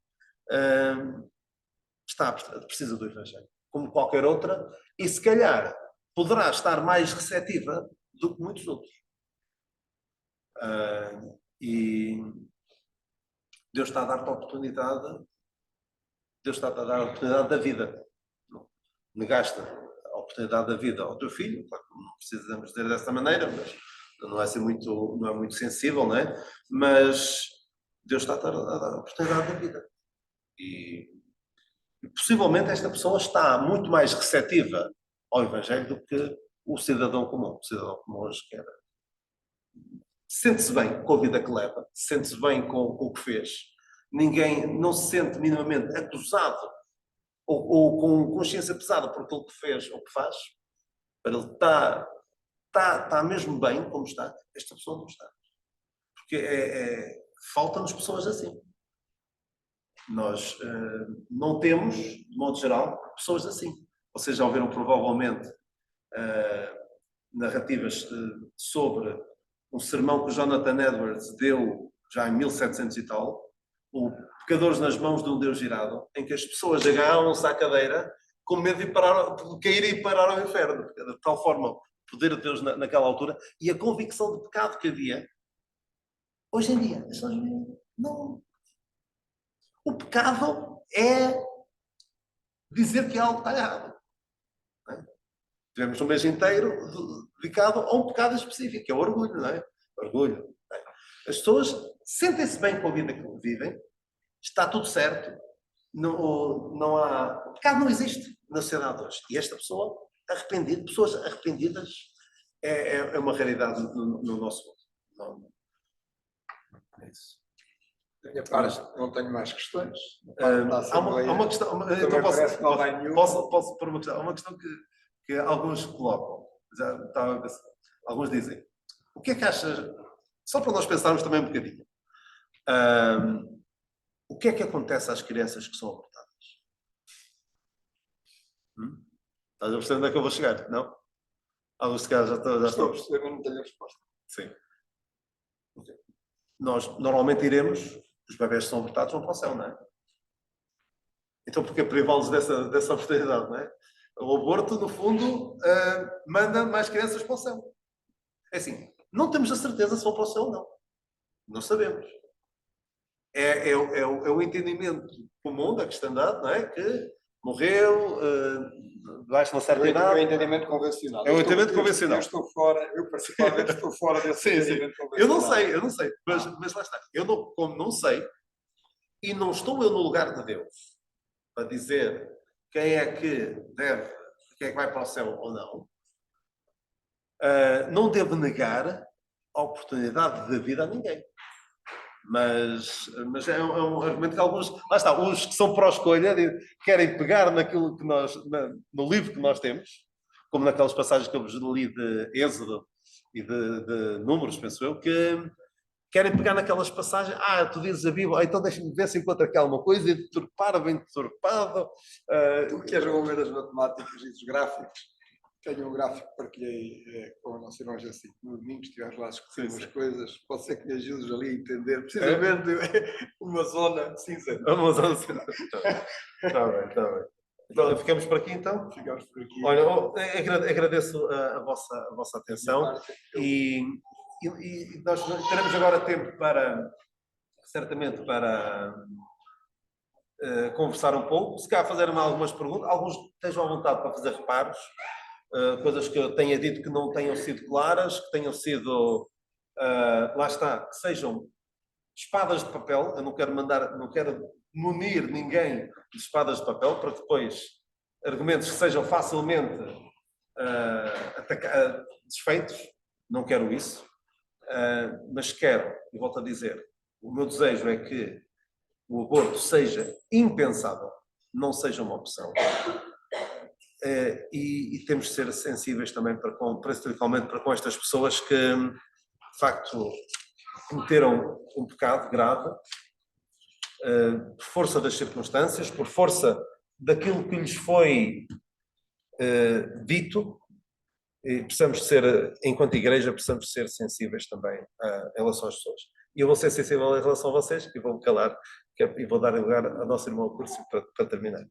precisa do Evangelho, como qualquer outra, e se calhar poderá estar mais receptiva do que muitos outros. E Deus está a dar-te a oportunidade, Deus está a dar a oportunidade da vida. Não negaste a oportunidade da vida ao teu filho, claro que não precisamos dizer dessa maneira, mas não é muito sensível, não é? Mas Deus está a dar a oportunidade da vida. E possivelmente esta pessoa está muito mais receptiva ao Evangelho do que o cidadão comum. O cidadão comum hoje quer. Sente-se bem com a vida que leva, sente-se bem com o que fez. Ninguém não se sente minimamente acusado ou com consciência pesada por aquilo que fez ou que faz. Para ele está mesmo bem como está. Esta pessoa não está. Porque faltam-nos pessoas assim. Nós não temos, de modo geral, pessoas assim. Vocês já ouviram provavelmente narrativas sobre um sermão que o Jonathan Edwards deu já em 1700 e tal, o Pecadores nas Mãos de um Deus Irado, em que as pessoas agarraram-se à cadeira com medo de cair e parar ao inferno. De tal forma, o poder de Deus naquela altura e a convicção de pecado que havia. Hoje em dia, as pessoas não... O pecado é dizer que algo está errado. Tivemos um mês inteiro dedicado a um pecado específico, que é o orgulho, não é? Orgulho. Não é? As pessoas sentem-se bem com a vida que vivem, está tudo certo, não há... O pecado não existe na sociedade hoje. E esta pessoa, pessoas arrependidas, é uma realidade no nosso mundo. É isso. Da minha parte, não tenho mais questões. Há uma questão. Então posso pôr uma questão. Há uma questão que alguns colocam. Já estava a pensar. Alguns dizem: o que é que achas? Só para nós pensarmos também um bocadinho. O que é que acontece às crianças que são abortadas? Estás a perceber onde é que eu vou chegar? Não? Alguns de cá já estão a perceber, mas não tenho a resposta. Sim. Nós normalmente iremos, os bebés que são abortados vão para o céu, não é? Então porquê privá-los dessa oportunidade, não é? O aborto, no fundo, manda mais crianças para o céu. É assim, não temos a certeza se vão para o céu ou não. Não sabemos. É o entendimento comum da cristandade, não é? Que morreu, debaixo de uma certa idade. É o entendimento convencional. É o entendimento convencional. Eu particularmente estou fora desse entendimento convencional. Eu não sei, mas lá está. Como não sei, e não estou eu no lugar de Deus para dizer quem é que vai para o céu ou não, não devo negar a oportunidade de vida a ninguém. Mas é um argumento que alguns... Lá está, os que são pró-escolha querem pegar naquilo que no livro que nós temos, como naquelas passagens que eu vos li de Êxodo e de Números, penso eu, que querem pegar naquelas passagens. Tu dizes a Bíblia, então deixa-me ver se encontra aqui alguma coisa, e deturpado, bem deturpado. Tu que queres resolver as matemáticas e os gráficos? Tenho um gráfico que partilhei com a nossa irmã Jacinto no domingo, estivemos lá a discutir umas coisas. Pode ser que me ajudes ali a entender precisamente uma zona cinza. Uma zona cinza. Está bem. Então, ficamos por aqui, então? Ficamos por aqui. Olha, agradeço a vossa atenção e nós teremos agora tempo certamente para conversar um pouco, se calhar fazer algumas perguntas, alguns estejam à vontade para fazer reparos, coisas que eu tenha dito que não tenham sido claras, que tenham sido, lá está, que sejam espadas de papel. Eu não quero munir ninguém de espadas de papel, para depois argumentos que sejam facilmente desfeitos. Não quero isso, mas quero, e volto a dizer, o meu desejo é que o aborto seja impensável, não seja uma opção. E temos de ser sensíveis também principalmente para com estas pessoas que, de facto, cometeram um pecado grave, por força das circunstâncias, por força daquilo que lhes foi dito. E precisamos ser, enquanto igreja, precisamos ser sensíveis também em relação às pessoas. E eu vou ser sensível em relação a vocês e vou-me calar e vou dar lugar ao nosso irmão Curso para terminar.